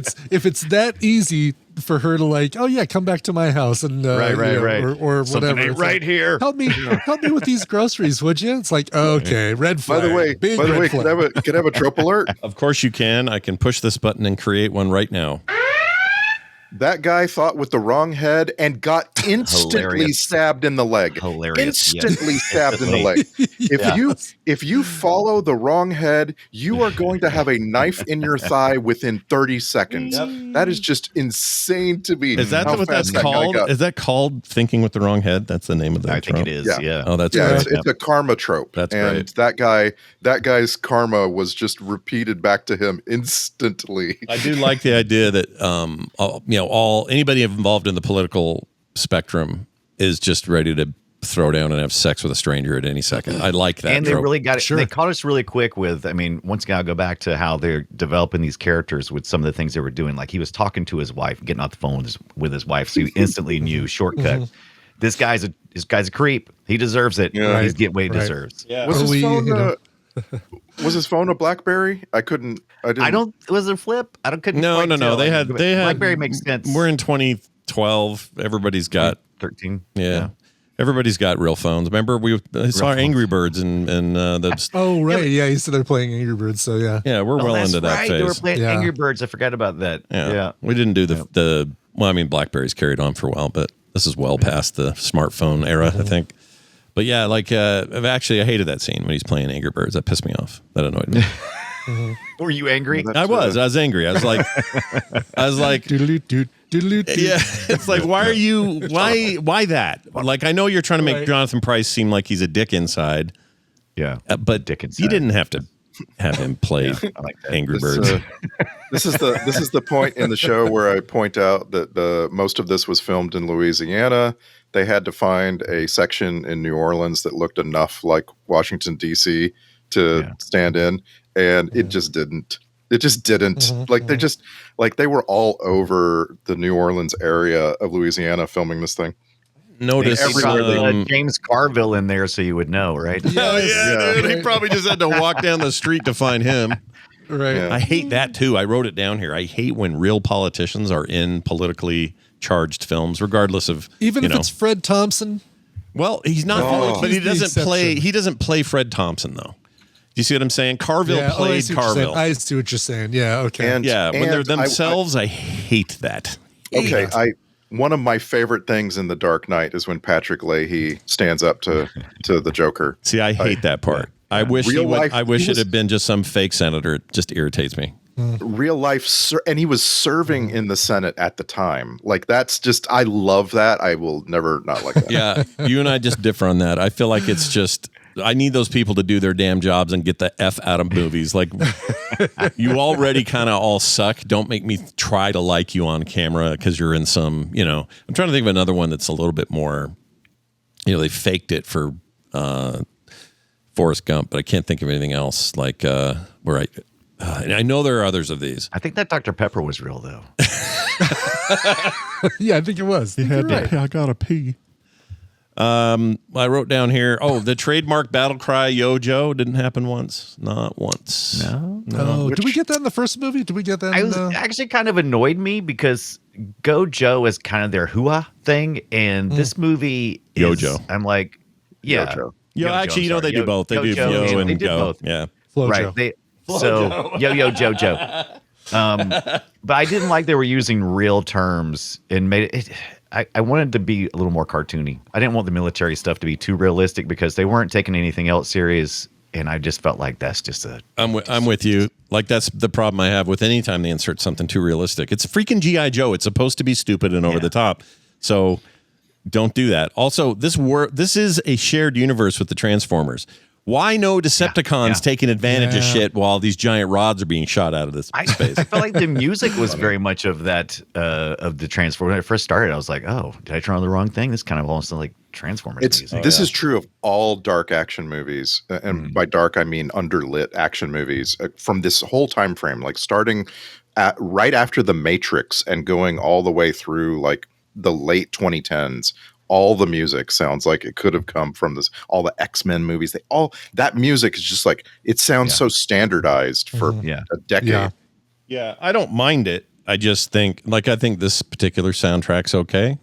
it's that easy for her to like, oh yeah, come back to my house and right. or something whatever. Ain't right here. Help me with these groceries, would you? It's like, okay, red flag. By the way, can I have a trope alert? Of course you can. I can push this button and create one right now. That guy thought with the wrong head and got instantly stabbed in the leg. Hilarious. Instantly stabbed in the leg. If you follow the wrong head, you are going to have a knife in your thigh within 30 seconds. That is just insane to me. Is that what that's called? Is that called thinking with the wrong head? That's the name of the I think it is. Yeah. Oh, that's great. It's a karma trope. That's and great. that guy's karma was just repeated back to him instantly. I do like the idea that anybody involved in the political spectrum is just ready to throw down and have sex with a stranger at any second. I like that. And they trope. really got it. Sure. They caught us really quick with, I mean, once again, I'll go back to how they're developing these characters with some of the things they were doing. Like he was talking to his wife, getting off the phone with his wife. So you instantly knew shortcut. This guy's a creep. He deserves it. Yeah. He's getting what he deserves. Yeah. Was his phone a BlackBerry? I didn't. Was it a flip? couldn't. No. They had BlackBerry makes sense. We're in 2012. Everybody's got 13. Yeah. Everybody's got real phones. Remember we saw Angry Birds and the. Oh right, yeah. You said they're playing Angry Birds, so yeah. Yeah, we're well into that phase. They were playing Angry Birds. I forgot about that. Yeah. We didn't do the. Well, I mean, BlackBerry's carried on for a while, but this is well past the smartphone era, I think. But yeah, like I hated that scene when he's playing Angry Birds. That pissed me off. That annoyed me. Were you angry? I was angry. I was like, yeah. It's like, why that? Like, I know you're trying to make Jonathan Pryce seem like he's a dick inside. Yeah, but dick inside. You didn't have to have him play Angry Birds. This is the point in the show where I point out that most of this was filmed in Louisiana. They had to find a section in New Orleans that looked enough like Washington, D.C. to stand in, and it just didn't. It just didn't. They were all over the New Orleans area of Louisiana filming this thing. Notice James Carville in there so you would know, right? Oh, yeah, dude. He probably just had to walk down the street to find him. Right. Yeah. I hate that, too. I wrote it down here. I hate when real politicians are in politically charged films, regardless of even if it's Fred Thompson. Well, he's not, but he doesn't play Fred Thompson though. Do you see what I'm saying? Carville played Carville. I see what you're saying. Yeah, okay. When they're themselves, I hate that. One of my favorite things in The Dark Knight is when Patrick Leahy stands up to the Joker. See, I hate that part. I wish it had been just some fake senator. It just irritates me. Real life, and he was serving in the Senate at the time. Like that's just, I love that. I will never not like that. Yeah, you and I just differ on that. I feel like it's just I need those people to do their damn jobs and get the F out of movies. Like, you already kind of all suck. Don't make me try to like you on camera because you're in some, I'm trying to think of another one that's a little bit more, they faked it for Forrest Gump, but I can't think of anything else like where I know there are others of these. I think that Dr. Pepper was real, though. Yeah, I think it was. I gotta pee. I wrote down here. Oh, the trademark battle cry "Yo Joe" didn't happen once. Not once. No. Oh, did we get that in the first movie? Did we get that? I was actually kind of annoyed me because "Go Joe" is kind of their hoo-ha thing, and this movie is, Yo Joe. I'm like, yeah. Yo Joe. Yo, actually, Joe, they do both. They do Joe, Yo and they did Go. both. Yeah. Flo Right. Joe. Yo Yo Joe. But I didn't like they were using real terms and made it. I wanted to be a little more cartoony. I didn't want the military stuff to be too realistic because they weren't taking anything else serious, and I just felt like that's just a. I'm with you. Like, that's the problem I have with any time they insert something too realistic. It's a freaking G.I. Joe. It's supposed to be stupid and over the top. So don't do that. Also, this is a shared universe with the Transformers. Why no Decepticons taking advantage of shit while these giant rods are being shot out of this space? I felt like the music was very much of that, of the Transformers. When it first started, I was like, oh, did I turn on the wrong thing? This kind of almost like Transformers music. This is true of all dark action movies. And by dark, I mean underlit action movies from this whole time frame, like starting right after The Matrix and going all the way through like the late 2010s. All the music sounds like it could have come from all the X-Men movies. That music is just like, it sounds so standardized for a decade. Yeah, I don't mind it. I just think, I think this particular soundtrack's okay.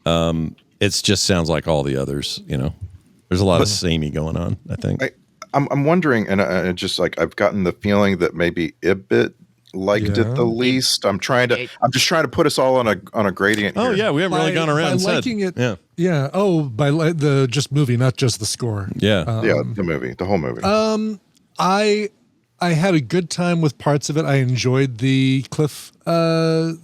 It just sounds like all the others, There's a lot of samey going on, I think. I'm wondering, and just like, I've gotten the feeling that maybe Ibit liked it the least. I'm just trying to put us all on a gradient here. Oh yeah, we haven't really gone around and liking said. it. Yeah. Oh, by the just movie, not just the score. Yeah. The whole movie. I had a good time with parts of it. I enjoyed the cliff, the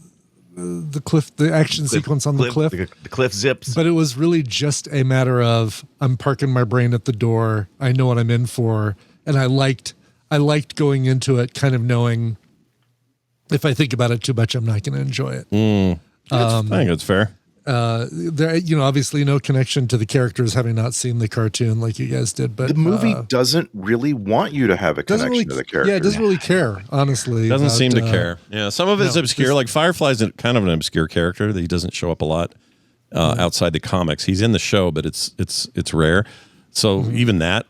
action sequence on the cliff. The cliff zips. But it was really just a matter of, I'm parking my brain at the door. I know what I'm in for. And I liked going into it kind of knowing, if I think about it too much, I'm not going to enjoy it. I think it's fair. There, obviously no connection to the characters, having not seen the cartoon like you guys did. But the movie doesn't really want you to have a connection to the character. Yeah, it doesn't really care, honestly. Doesn't seem to care. Yeah, some of it's obscure. Like Firefly's kind of an obscure character that he doesn't show up a lot outside the comics. He's in the show, but it's rare. So even that.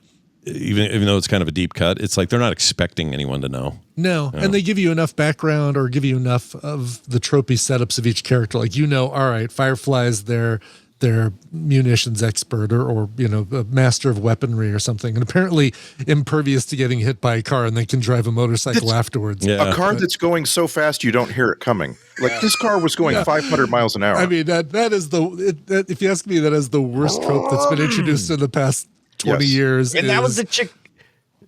Even though it's kind of a deep cut, it's like they're not expecting anyone to know. No, and they give you enough background or give you enough of the tropey setups of each character. Like, all right, Firefly's their munitions expert or a master of weaponry or something, and apparently impervious to getting hit by a car and then can drive a motorcycle afterwards. Yeah. A car that's going so fast you don't hear it coming. Like this car was going 500 miles an hour. I mean, that is if you ask me, that is the worst trope that's been introduced in the past 20 years. And that was the chick.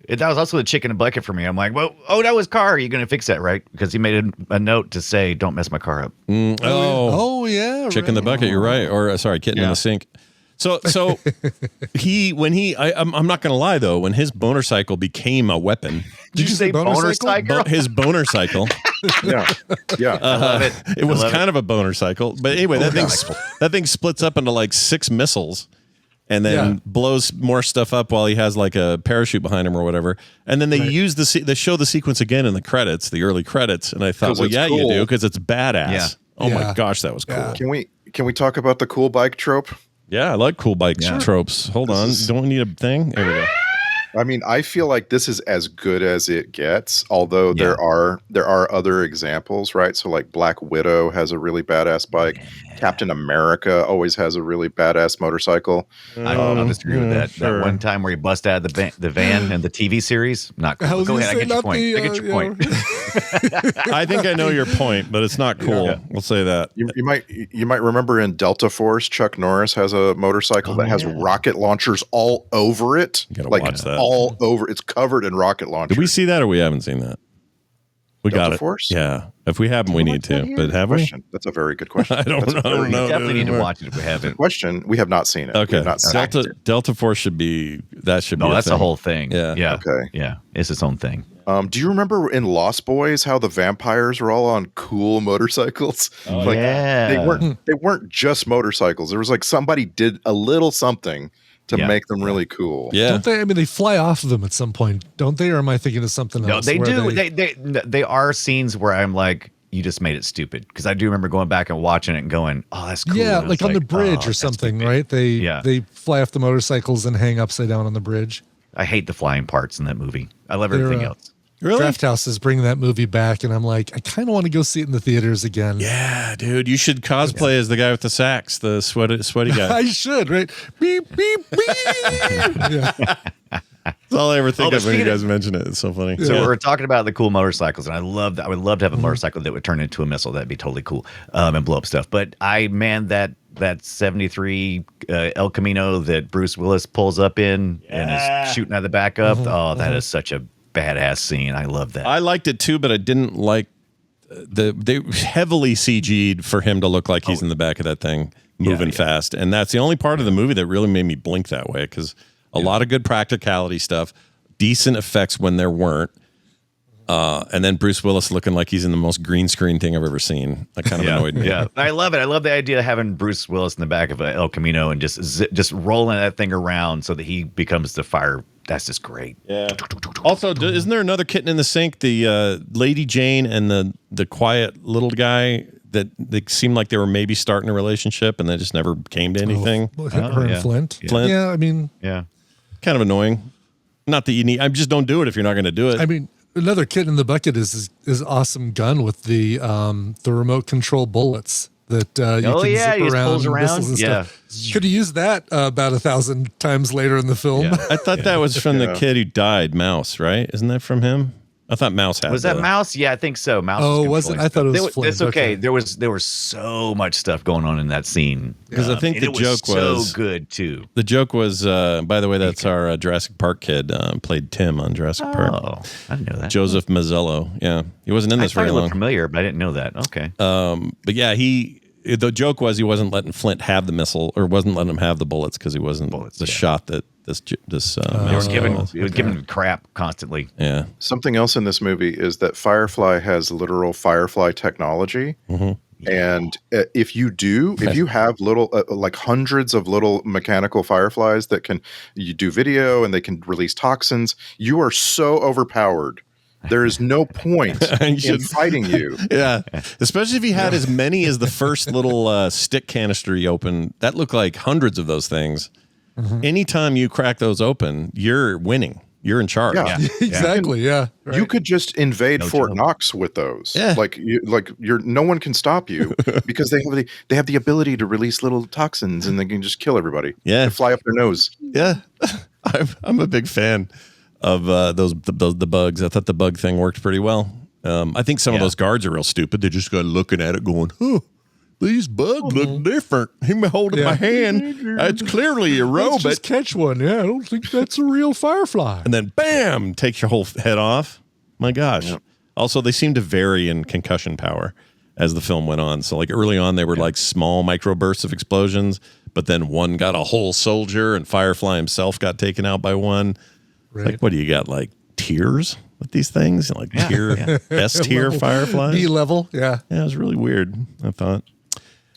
That was also the chick in a bucket for me. I'm like, well, that was car. Are you going to fix that, right? Because he made a note to say, don't mess my car up. Yeah. Chick in the bucket, you're right. Or kitten in the sink. So I'm not going to lie though, when his motorcycle became a weapon. Did you say boner cycle? His boner cycle. Yeah. I love it. It was kind of a boner cycle. But anyway, that thing splits up into like 6 missiles. And then blows more stuff up while he has like a parachute behind him or whatever. And then they use they show the sequence again in the credits, the early credits. And I thought, well, yeah, cool. You do, because it's badass. Yeah. Oh my gosh, that was cool. Can we talk about the cool bike trope? Yeah, I like cool bike tropes. Hold on, don't we need a thing? There we go. I mean, I feel like this is as good as it gets, although there are other examples, right? So like Black Widow has a really badass bike. Captain America always has a really badass motorcycle. I don't disagree with that. Sure. That one time where he busted out of the van in the TV series, not cool. Go ahead, I get your point. I get your point. I think I know your point, but it's not cool. Yeah. We'll say that. You might remember in Delta Force, Chuck Norris has a motorcycle that has rocket launchers all over it. You gotta watch that. All over. It's covered in rocket launchers. Did we see that or we haven't seen that? We Delta got it. Force? Yeah. If we haven't, we need to. But have we? Question. That's a very good question. I don't know. We definitely need to watch it if we haven't. Question. We have not seen it. We Okay. have not seen it. Delta Force should be a that's thing. the whole thing. Yeah. Yeah. Okay. Yeah. It's its own thing. Do you remember in Lost Boys how the vampires were all on cool motorcycles? Yeah. They weren't just motorcycles. There was like somebody did a little something to make them really cool. Yeah. Don't they? I mean, they fly off of them at some point, don't they? Or am I thinking of something No, else? they where do. They are scenes where I'm like, you just made it stupid. Because I do remember going back and watching it and going, oh, that's cool. Yeah, And like it's on the bridge or that's something, stupid. right? They fly off the motorcycles and hang upside down on the bridge. I hate the flying parts in that movie. I love everything else. Really? Draft House is bringing that movie back, and I'm like, I kind of want to go see it in the theaters again. Yeah, dude. You should cosplay as the guy with the sax, the sweaty guy. I should, right? Beep, beep, beep. Yeah. That's all I ever think of when you speaking guys mention it. It's so funny. So we're talking about the cool motorcycles, and I would love to have a motorcycle that would turn into a missile. That'd be totally cool, and blow up stuff. But that 73 El Camino that Bruce Willis pulls up in and is shooting out the back up. That is such a badass scene. I love that. I liked it too, but I didn't like they heavily CG'd for him to look like he's in the back of that thing moving fast. And that's the only part of the movie that really made me blink that way, because a lot of good practicality stuff, decent effects when there weren't. And then Bruce Willis looking like he's in the most green screen thing I've ever seen. That kind of annoyed me. Yeah, I love it. I love the idea of having Bruce Willis in the back of a El Camino and just rolling that thing around so that he becomes the fire. That's just great. Yeah. Also, isn't there another kitten in the sink? The Lady Jane and the quiet little guy that they seemed like they were maybe starting a relationship and they just never came to anything. Her and Flint. Flint. Yeah, I mean, Yeah. Kind of annoying. Not that you need. I just don't do it if you're not going to do it. I mean, another kid in the bucket is awesome gun with the remote control bullets that you can he zip just around, pulls around. missiles and stuff. Could have used that about 1,000 times later in the film. Yeah. I thought that was from the kid who died, Mouse, right? Isn't that from him? I thought Mouse had Was that Mouse? Yeah, I think so. Mouse. Oh, was it? I thought it was Flint. It's okay. There was so much stuff going on in that scene. Because I think and the joke was so good too. The joke was, by the way, that's our Jurassic Park kid played Tim on Jurassic Park. Oh, I didn't know that. Joseph Mazzello. Yeah, he wasn't in this very It long. looked familiar, but I didn't know that. Okay. But yeah, the joke was he wasn't letting Flint have the missile, or wasn't letting him have the bullets because he wasn't the shot that this He was given crap constantly. Yeah. Something else in this movie is that Firefly has literal Firefly technology. And if you have little, like hundreds of little mechanical fireflies that you do video and they can release toxins, you are so overpowered. There is no point in fighting you. Yeah. Especially if he had as many as the first little stick canister you opened. That looked like hundreds of those things. Anytime you crack those open, you're winning. You're in charge. Yeah. Exactly. Yeah. Right. You could just invade Fort Knox with those. Yeah. No one can stop you because they have the ability to release little toxins and they can just kill everybody. Yeah. They fly up their nose. Yeah. I'm a big fan of the bugs. I thought the bug thing worked pretty well. I think some of those guards are real stupid. They just got looking at it going, these bugs look different. Him holding my hand. It's clearly a robot. Let's just catch one. Yeah, I don't think that's a real firefly. And then bam, takes your whole head off. My gosh. Yep. Also, they seem to vary in concussion power as the film went on. So like early on, they were like small microbursts of explosions, but then one got a whole soldier and Firefly himself got taken out by one. Right. Like, what do you got? Like tiers with these things? Like tier, S tier Fireflies? B level, yeah. Yeah, it was really weird, I thought.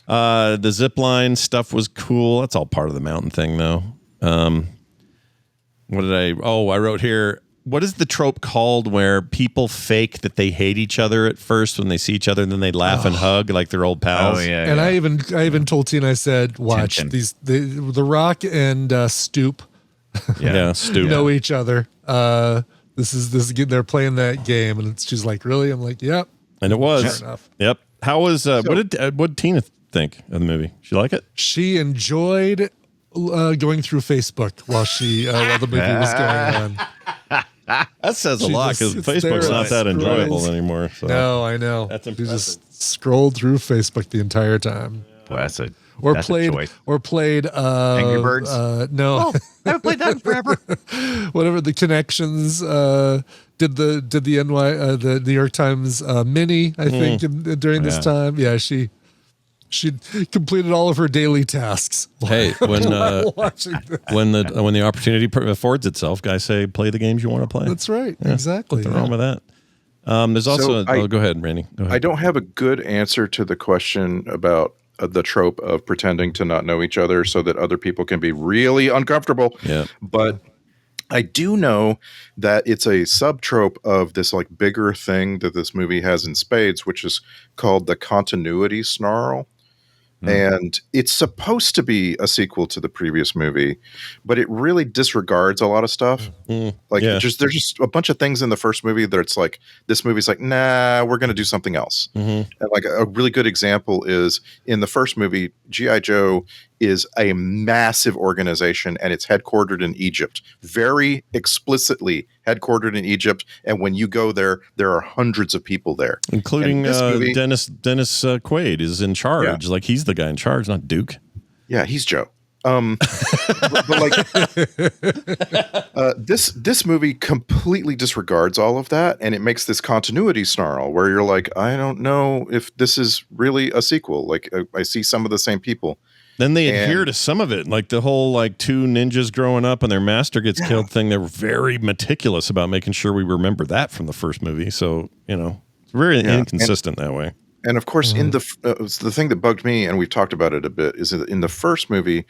The zip line stuff was cool. That's all part of the mountain thing, though. I wrote here, what is the trope called where people fake that they hate each other at first when they see each other and then they laugh and hug like they're old pals? Oh, yeah. And I even told Tina, I said, watch the Rock and Stoop. Yeah, Stoop. Know each other. This is they're playing that game, and she's like, really? I'm like, yep. And it was. Sure enough. Yep. How was what did Tina think of the movie? She like it? She enjoyed going through Facebook while the movie was going on. That says a lot because Facebook's not that enjoyable anymore. So. No, I know. That's impressive. She just scrolled through Facebook the entire time. Boy, that's a played Angry Birds. No, I haven't played that in forever. Whatever the Connections did the the New York Times mini, I think, during this time. Yeah, she completed all of her daily tasks. Hey, when watching this. when the opportunity affords itself, guys say play the games you want to play. That's right. Exactly. Nothing wrong with that. There's also go ahead, Randy. Go ahead. I don't have a good answer to the question about the trope of pretending to not know each other so that other people can be really uncomfortable. Yeah. But I do know that it's a subtrope of this like bigger thing that this movie has in spades, which is called the continuity snarl. And it's supposed to be a sequel to the previous movie, but it really disregards a lot of stuff. There's just a bunch of things in the first movie that it's like, this movie's like, nah, we're going to do something else. And like a really good example is in the first movie, G.I. Joe is a massive organization and it's headquartered in Egypt, very explicitly headquartered in Egypt. And when you go there, there are hundreds of people there, including Dennis Quaid is in charge. Like he's the guy in charge, not Duke. Yeah, he's Joe. But like this movie completely disregards all of that, and it makes this continuity snarl where you're like, I don't know if this is really a sequel. Like I see some of the same people. Then they adhere to some of it, like the whole like two ninjas growing up and their master gets killed thing. They were very meticulous about making sure we remember that from the first movie. So it's very inconsistent that way. And of course, in the thing that bugged me, and we've talked about it a bit, is that in the first movie,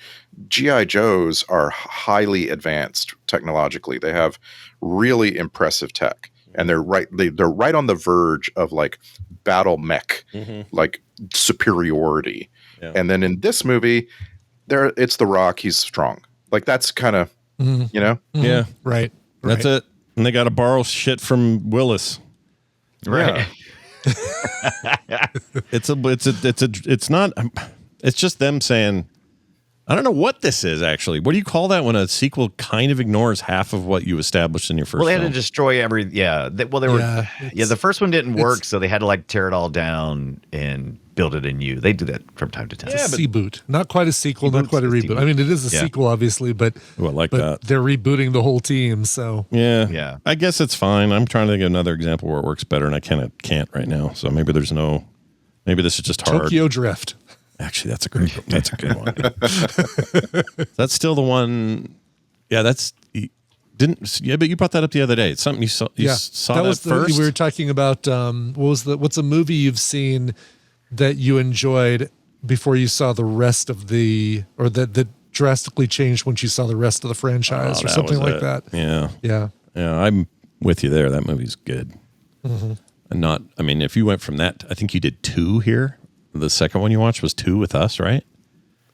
G.I. Joes are highly advanced technologically. They have really impressive tech, and they're right on the verge of like battle mech, like superiority. Yeah. And then in this movie, it's The Rock. He's strong. Like that's kind of yeah, right. That's it. And they got to borrow shit from Willis, right? Yeah. It's just them saying, I don't know what this is actually. What do you call that when a sequel kind of ignores half of what you established in your first? Well, they film? had to destroy every. The first one didn't work, so they had to like tear it all down and build it anew. They do that from time to time. It's a reboot, not quite a sequel, not quite a reboot. I mean, it is a sequel, obviously, but that. They're rebooting the whole team. So yeah. I guess it's fine. I'm trying to think of another example where it works better, and I can't right now. So maybe this is just hard. Tokyo Drift. Actually, that's a good one. That's still the one. Yeah, but you brought that up the other day. It's something you saw that first. We were talking about what's a movie you've seen that you enjoyed before you saw the rest of that drastically changed once you saw the rest of the franchise or something like that. Yeah. I'm with you there. That movie's good. And if you went from that, I think you did 2 here. The second one you watched was 2 with us, right?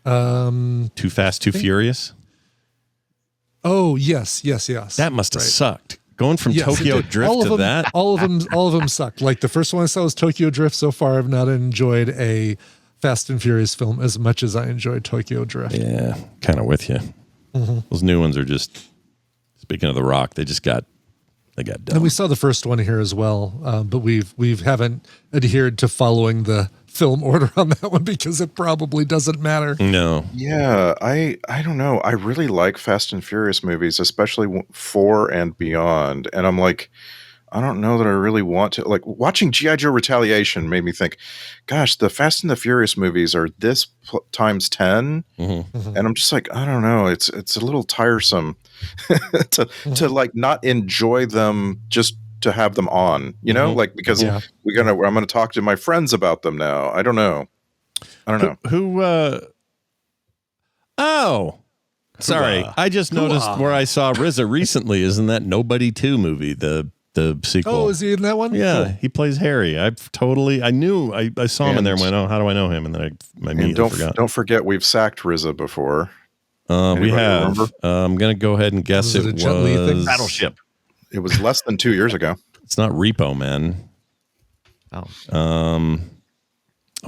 Too Fast, Too Furious. Oh, yes. That must have sucked. Going from Tokyo Drift to that. All of them sucked. Like the first one I saw was Tokyo Drift. So far, I've not enjoyed a Fast and Furious film as much as I enjoyed Tokyo Drift. Yeah, kind of with you. Those new ones are just, speaking of The Rock, they got dumb. And we saw the first one here as well, but we haven't adhered to following the film order on that one because it probably doesn't matter. No. Yeah, I don't know. I really like Fast and Furious movies, especially 4 and beyond. And I'm like, I don't know that I really want to. Like watching G.I. Joe Retaliation made me think, gosh, the Fast and the Furious movies are this times 10. And I'm just like, I don't know. It's a little tiresome to like not enjoy them just to have them on, because I'm going to talk to my friends about them now. I don't know. Sorry. I just noticed where I saw RZA recently. Isn't that Nobody 2 movie, the sequel? Oh, is he in that one? Yeah, cool. He plays Harry. I knew I saw him in there and went, oh, how do I know him? And then I immediately forgot. Don't forget, we've sacked RZA before. We have. Remember? I'm going to go ahead and guess it was Battleship. It was less than 2 years ago. It's not Repo Man. Oh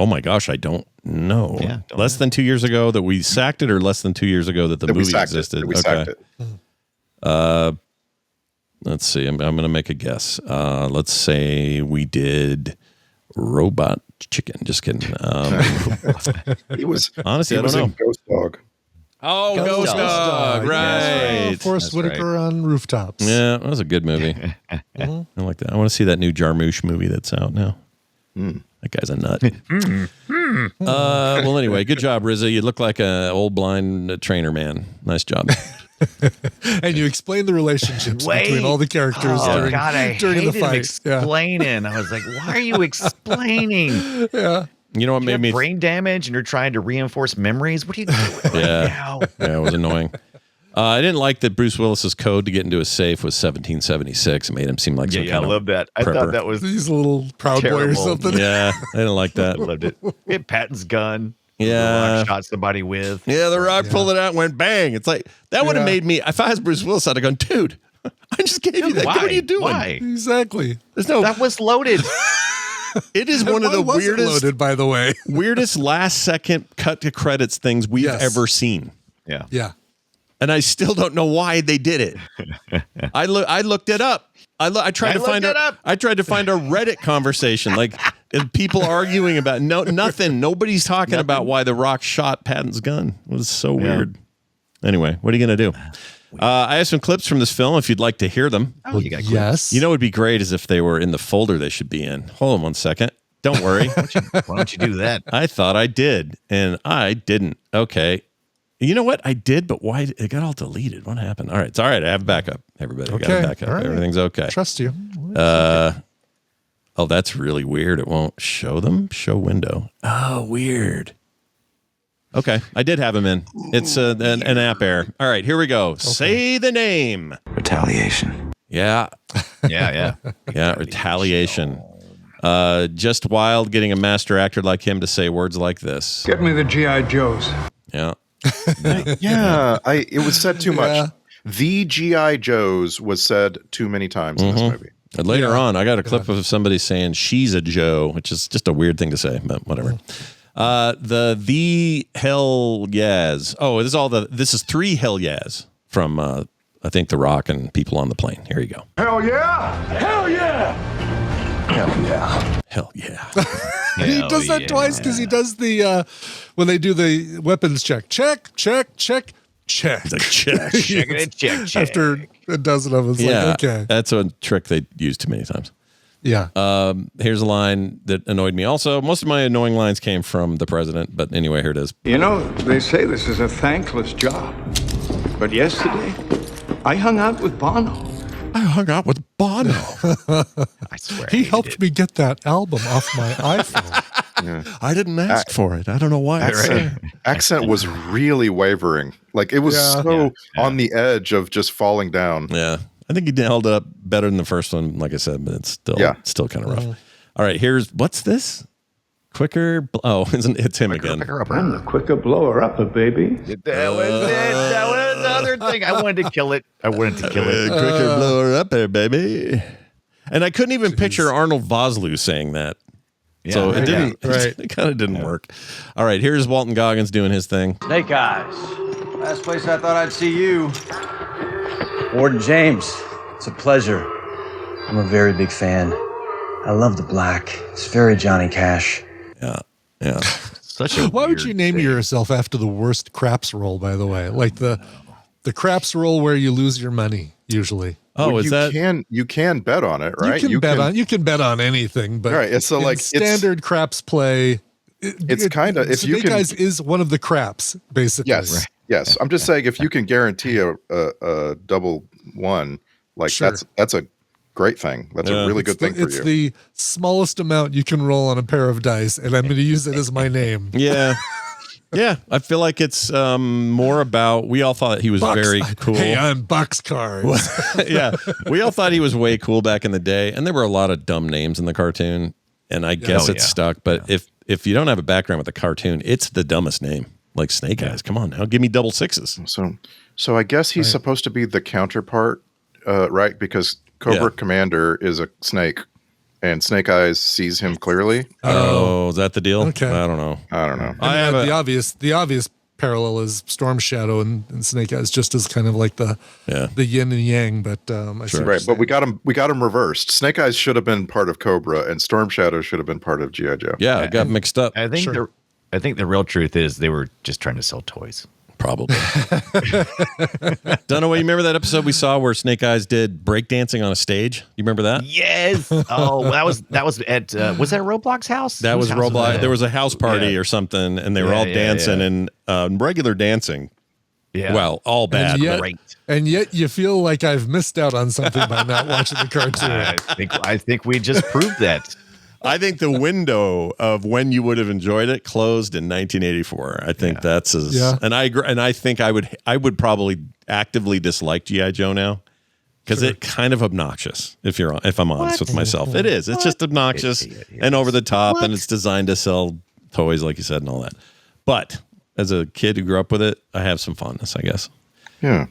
my gosh, I don't know. Yeah, less than 2 years ago that we sacked it, or less than 2 years ago that the movie existed. We sacked it. Let's see. I'm going to make a guess. Let's say we did Robot Chicken. Just kidding. He was honestly, I don't know. Ghost Dog. Oh, Ghost Dog, right. Yeah, Forrest Whitaker on rooftops. Yeah, that was a good movie. I like that. I want to see that new Jarmusch movie that's out now. That guy's a nut. Well, anyway, good job, Rizza. You look like an old blind trainer man. Nice job. And you explain the relationships between all the characters during the fight. Explaining. I was like, why are you explaining? Yeah. You know what made me brain damage and you're trying to reinforce memories? What are you doing now? Yeah, it was annoying. I didn't like that Bruce Willis's code to get into a safe was 1776. It made him seem like some kind I love that. I thought that was he's a little Proud Boy or something. Yeah, I didn't like that. I loved it. We had Patton's gun. Yeah, The Rock shot somebody with. Yeah, The Rock pulled it out and went bang. It's like that would have made me. If I was Bruce Willis, I'd have gone, dude. I just gave you that. Why? What are you doing? Why? Exactly. There's no. That was loaded. It is one of the weirdest, loaded, by the way, weirdest last second cut to credits things we've ever seen. Yeah. Yeah. And I still don't know why they did it. I looked it up. I tried to find I tried to find a Reddit conversation, like people arguing about nothing. Nobody's talking about why The Rock shot Patton's gun. It was so weird. Anyway, what are you gonna do? I have some clips from this film if you'd like to hear them. Oh, you got clips. Yes. You know, it'd be great is if they were in the folder they should be in. Hold on 1 second. Don't worry. Why don't you do that? I thought I did, and I didn't. Okay. You know what? I did, but why? It got all deleted. What happened? All right. It's all right. I have backup, everybody. I got a backup. Right. Everything's okay. Trust you. Oh, that's really weird. It won't show them. Show window. Oh, weird. Okay. I did have him in. It's an app error. All right. Here we go. Okay. Say the name. Retaliation. Yeah. Yeah. Retaliation. Just wild getting a master actor like him to say words like this. Get me the G.I. Joes. Yeah. It was said too much. The G.I. Joes was said too many times in this movie. And later on, I got a clip of somebody saying she's a Joe, which is just a weird thing to say, but whatever. The hell yes. Oh, this is 3 hell yes from I think The Rock and people on the plane. Here you go. Hell yeah! Hell yeah! Hell yeah. Hell yeah. He does that twice because he does the when they do the weapons check. Check. He's like, check. check. After a dozen of us, like, okay. That's a trick they use too many times. Yeah. Here's a line that annoyed me. Also, most of my annoying lines came from the president, but anyway, here it is. You know, they say this is a thankless job. But yesterday, I hung out with Bono. I swear. He helped me get that album off my iPhone. I didn't ask for it. I don't know why. Accent was really wavering. Like it was on the edge of just falling down. Yeah. I think he held it up better than the first one, like I said, but it's still kind of rough. All right, what's this? Quicker. It's him again. I'm the quicker blower upper, baby. That was it. That was another thing. I wanted to kill it. Quicker blower upper, baby. And I couldn't even picture Arnold Vosloo saying that. Yeah, so it didn't. Right. It kind of didn't work. All right, here's Walton Goggins doing his thing. Snake Eyes. Last place I thought I'd see you. Warden James, it's a pleasure. I'm a very big fan. I love the black. It's very Johnny Cash. Yeah. Why would you name yourself after the worst craps roll, by the way? Like the craps roll where you lose your money, usually. Oh, is that? You can bet on it, right? You can bet on anything, but right. It's like standard craps play. It's kind of if Snake Eyes is one of the craps, basically. Yes, right. Yes. I'm just saying if you can guarantee a double one, like that's a great thing. That's a really good thing for you. It's the smallest amount you can roll on a pair of dice, and I'm going to use it as my name. Yeah. Yeah, I feel like it's more about. We all thought he was very cool. Hey, I'm Boxcars. Yeah, we all thought he was way cool back in the day, and there were a lot of dumb names in the cartoon, and I guess it stuck. But if you don't have a background with the cartoon, it's the dumbest name. Like Snake Eyes. Come on now, give me double sixes. So I guess he's supposed to be the counterpart, right? Because Cobra Commander is a snake. And Snake Eyes sees him clearly. Oh, is that the deal? Okay. I don't know. I mean, the obvious parallel is Storm Shadow and Snake Eyes, just as kind of like the yin and yang. But right. But we got him reversed. Snake Eyes should have been part of Cobra, and Storm Shadow should have been part of G.I. Joe. Yeah, it got mixed up. I think the real truth is they were just trying to sell toys. Probably. Dunaway, you remember that episode we saw where Snake Eyes did breakdancing on a stage? You remember that? Yes. Oh, that was at was that Roblox's house? That was Roblox. There was a house party or something, and they were all dancing and regular dancing. Yeah. Well, all bad. And yet you feel like I've missed out on something by not watching the cartoon. I think we just proved that. I think the window of when you would have enjoyed it closed in 1984. I think that's and I agree. And I think I would probably actively dislike G.I. Joe now because it's kind of obnoxious. If I'm honest with myself, it is. It's just obnoxious and over the top, and it's designed to sell toys, like you said, and all that. But as a kid who grew up with it, I have some fondness, I guess. Yeah.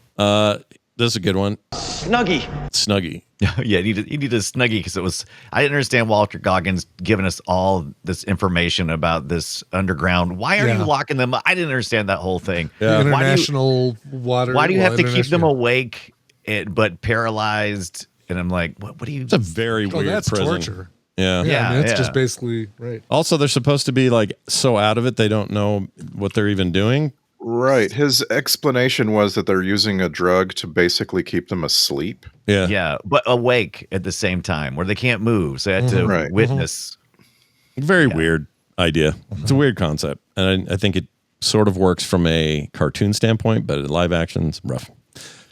This is a good one. Snuggie. Yeah, he needed a Snuggie because I didn't understand Walter Goggins giving us all this information about this underground. Why are you locking them up? I didn't understand that whole thing. Yeah. International water. Why do you have to keep them awake but paralyzed? And I'm like, what do you? It's a very weird that's prison. torture. Yeah. I mean, it's just basically right. Also, they're supposed to be like so out of it they don't know what they're even doing. Right. His explanation was that they're using a drug to basically keep them asleep. Yeah. Yeah, but awake at the same time where they can't move. So they had to witness. Very weird idea. It's a weird concept. And I think it sort of works from a cartoon standpoint, but live action's rough.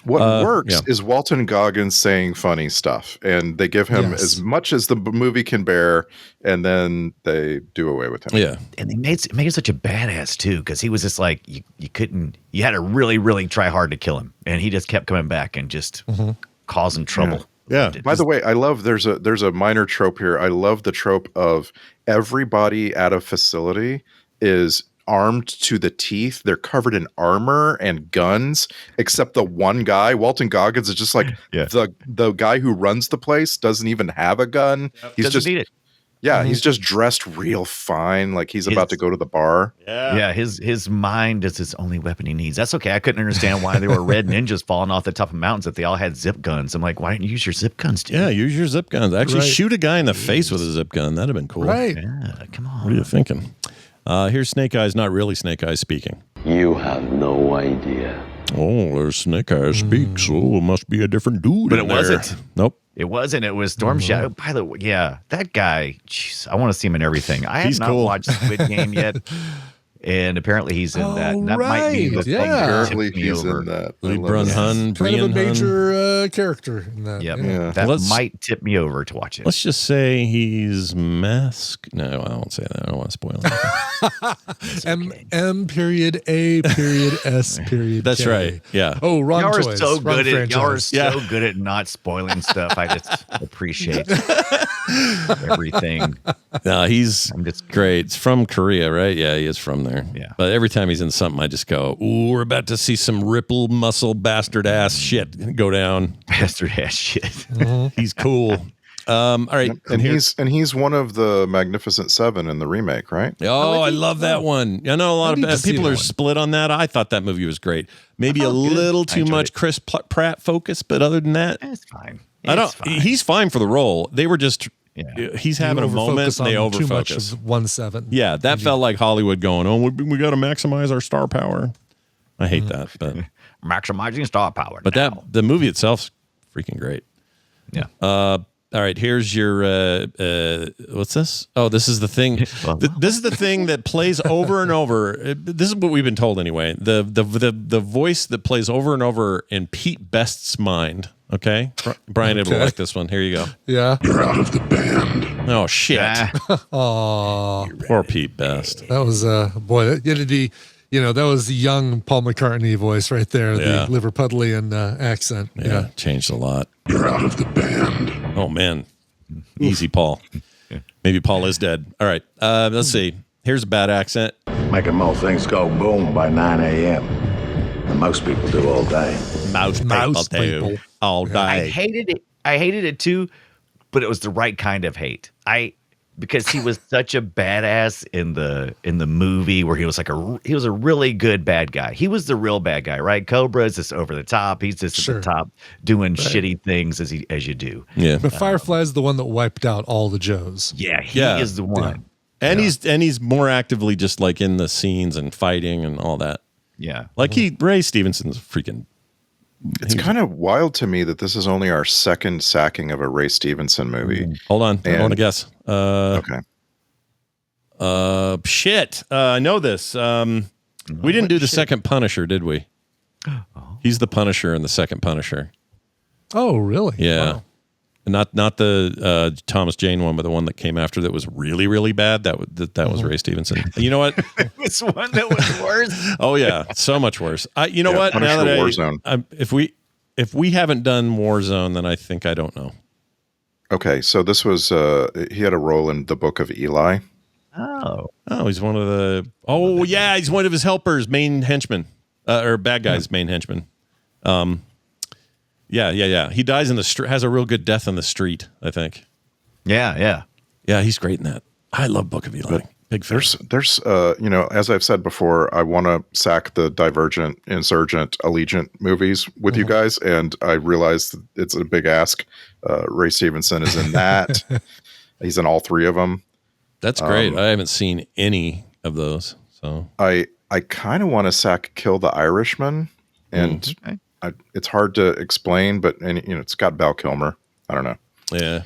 What works is Walton Goggins saying funny stuff, and they give him as much as the movie can bear, and then they do away with him. Yeah, and they made him such a badass too, because he was just like you had to really, really try hard to kill him, and he just kept coming back and just causing trouble. Yeah. By the way, I love there's a minor trope here. I love the trope of everybody at a facility is armed to the teeth. They're covered in armor and guns, except the one guy, Walton Goggins, is just like the guy who runs the place doesn't even have a gun. He's just need it. Yeah, he's just dressed real fine, like he's about to go to the bar. Yeah, his mind is his only weapon he needs. That's okay. I couldn't understand why there were red ninjas falling off the top of mountains if they all had zip guns. I'm like, why didn't you use your zip guns, dude? Yeah, use your zip guns. Actually, shoot a guy in the face with a zip gun. That'd have been cool. Right. Yeah, come on. What are you thinking? Here's Snake Eyes, not really Snake Eyes speaking. You have no idea. Oh, there's Snake Eyes speaks. Oh, it must be a different dude. But in it wasn't. Nope. It wasn't. It was Storm Shadow. By the way, that guy. Jeez, I want to see him in everything. I have not watched Squid Game yet, and apparently he's in that. And that might be the thing that apparently tipped me he's over. in that. Lee Brun-Hun, Kind of a Brian major character in that. Yep. Yeah. That might tip me over to watch it. Let's just say he's masked. No, I won't say that. I don't want to spoil it. M period A period S period. That's K. right. Yeah. Oh, wrong Y'all are choice. so Wrong good at y'all are franchise. so good at not spoiling stuff. I just appreciate everything. No, he's great. It's from Korea, right? Yeah, he is from there. Yeah. But every time he's in something, I just go, ooh, we're about to see some ripple muscle bastard ass shit go down. Bastard ass shit. He's cool. All right. And he's one of the Magnificent Seven in the remake, right? Oh, I love that one. I know a lot of people are one. split on that. I thought that movie was great. Maybe a little too much Chris Pratt focus, but other than that, It's fine. He's fine for the role. They were just he's having a moment and they on too much overfocus. of 1/7. Yeah, that felt like Hollywood going, oh, we got to maximize our star power. I hate that, but Maximizing star power. but the movie itself's freaking great. Yeah. All right, here's your what's this? Oh, this is the thing. This is the thing that plays over and over. This is what we've been told anyway. The voice that plays over and over in Pete Best's mind. Okay, Brian, it'll like this one. Here you go. Yeah. You're out of the band. Oh shit! Oh, Poor Pete Best. that was boy. That was the young Paul McCartney voice right there. Yeah. The Liverpudlian accent. Yeah, changed a lot. You're out of the band. Oh man, easy, Paul. Maybe Paul is dead. All right, let's see. Here's a bad accent. Making most things go boom by 9 a.m. And most people do all day. Most people do all day. I hated it. I hated it too, but it was the right kind of hate. Because he was such a badass in the movie where he was he was a really good bad guy. He was the real bad guy, right? Cobra is just over the top. He's just at the top doing shitty things as you do. Yeah. But Firefly is the one that wiped out all the Joes. Yeah, he is the one. And he's more actively just like in the scenes and fighting and all that. Yeah. Like Ray Stevenson's freaking. It's kind of wild to me that this is only our second sacking of a Ray Stevenson movie. Hold on. I want to guess. Okay. Shit. I know this. We didn't do the second Punisher, did we? He's the Punisher in the second Punisher. Oh, really? Yeah. Wow. Not the Thomas Jane one, but the one that came after that was really, really bad. That was Ray Stevenson. You know what? This one that was worse. Oh yeah, so much worse. You know what? Punisher Now that Warzone. if we haven't done Warzone, then I think I don't know. Okay, so this was he had a role in the Book of Eli. Oh, he's one of the. Oh yeah, he's one of his helpers, main henchmen, or bad guys' main henchmen. Yeah. He dies in the street. Has a real good death in the street, I think. Yeah. He's great in that. I love Book of Eli. Big fan. There's as I've said before, I want to sack the Divergent, Insurgent, Allegiant movies with you guys, and I realize it's a big ask. Ray Stevenson is in that. He's in all three of them. That's great. I haven't seen any of those, so I kind of want to sack Kill the Irishman, and it's hard to explain, but it's got Val Kilmer. I don't know. Yeah.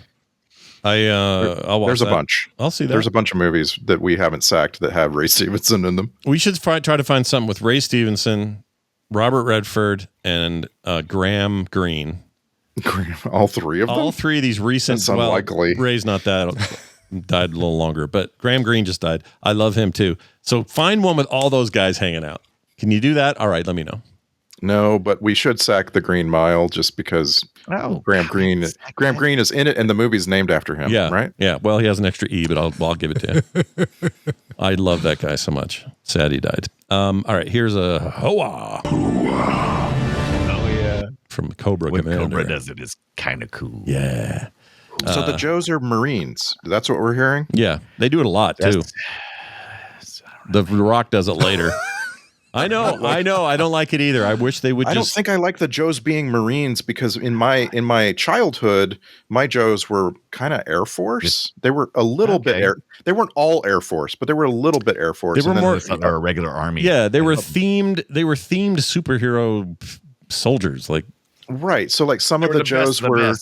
I'll watch There's a that. bunch. I'll see that. There's a bunch of movies that we haven't sacked that have Ray Stevenson in them. We should try to find something with Ray Stevenson, Robert Redford, and Graham Greene. All three of them? All three of these recent. That's unlikely. Ray's not that. Died a little longer, but Graham Greene just died. I love him too. So find one with all those guys hanging out. Can you do that? All right, let me know. No, but we should sack the Green Mile just because Graham Greene is in it, and the movie's named after him. Yeah, right. Yeah. Well, he has an extra E, but I'll give it to you. I love that guy so much. Sad he died. All right, here's a hoa. Oh yeah. From Cobra When Commander. Cobra does it is kind of cool. Yeah. So the Joes are Marines. That's what we're hearing? Yeah, they do it a lot too. The Rock does it later. I know. I don't like it either. I wish they would. I don't think I like the Joes being Marines because in my childhood, my Joes were kind of Air Force. They were a little bit They weren't all Air Force, but they were a little bit Air Force. They were more a regular army. Yeah, they were themed. They were themed superhero soldiers. Like right. So like some of the Joes were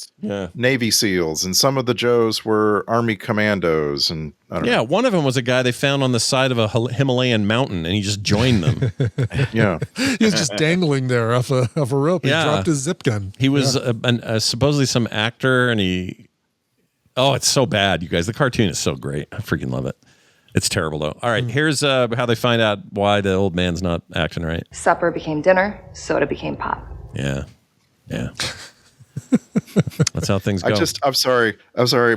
Navy SEALs, and some of the Joes were Army Commandos, and I don't know. One of them was a guy they found on the side of a Himalayan mountain, and he just joined them. Yeah, he was just dangling there off a rope. He dropped his zip gun. He was supposedly some actor, and oh, it's so bad, you guys. The cartoon is so great. I freaking love it. It's terrible though. All right, here's how they find out why the old man's not acting right. Supper became dinner. Soda became pop. Yeah. That's how things go. I'm sorry.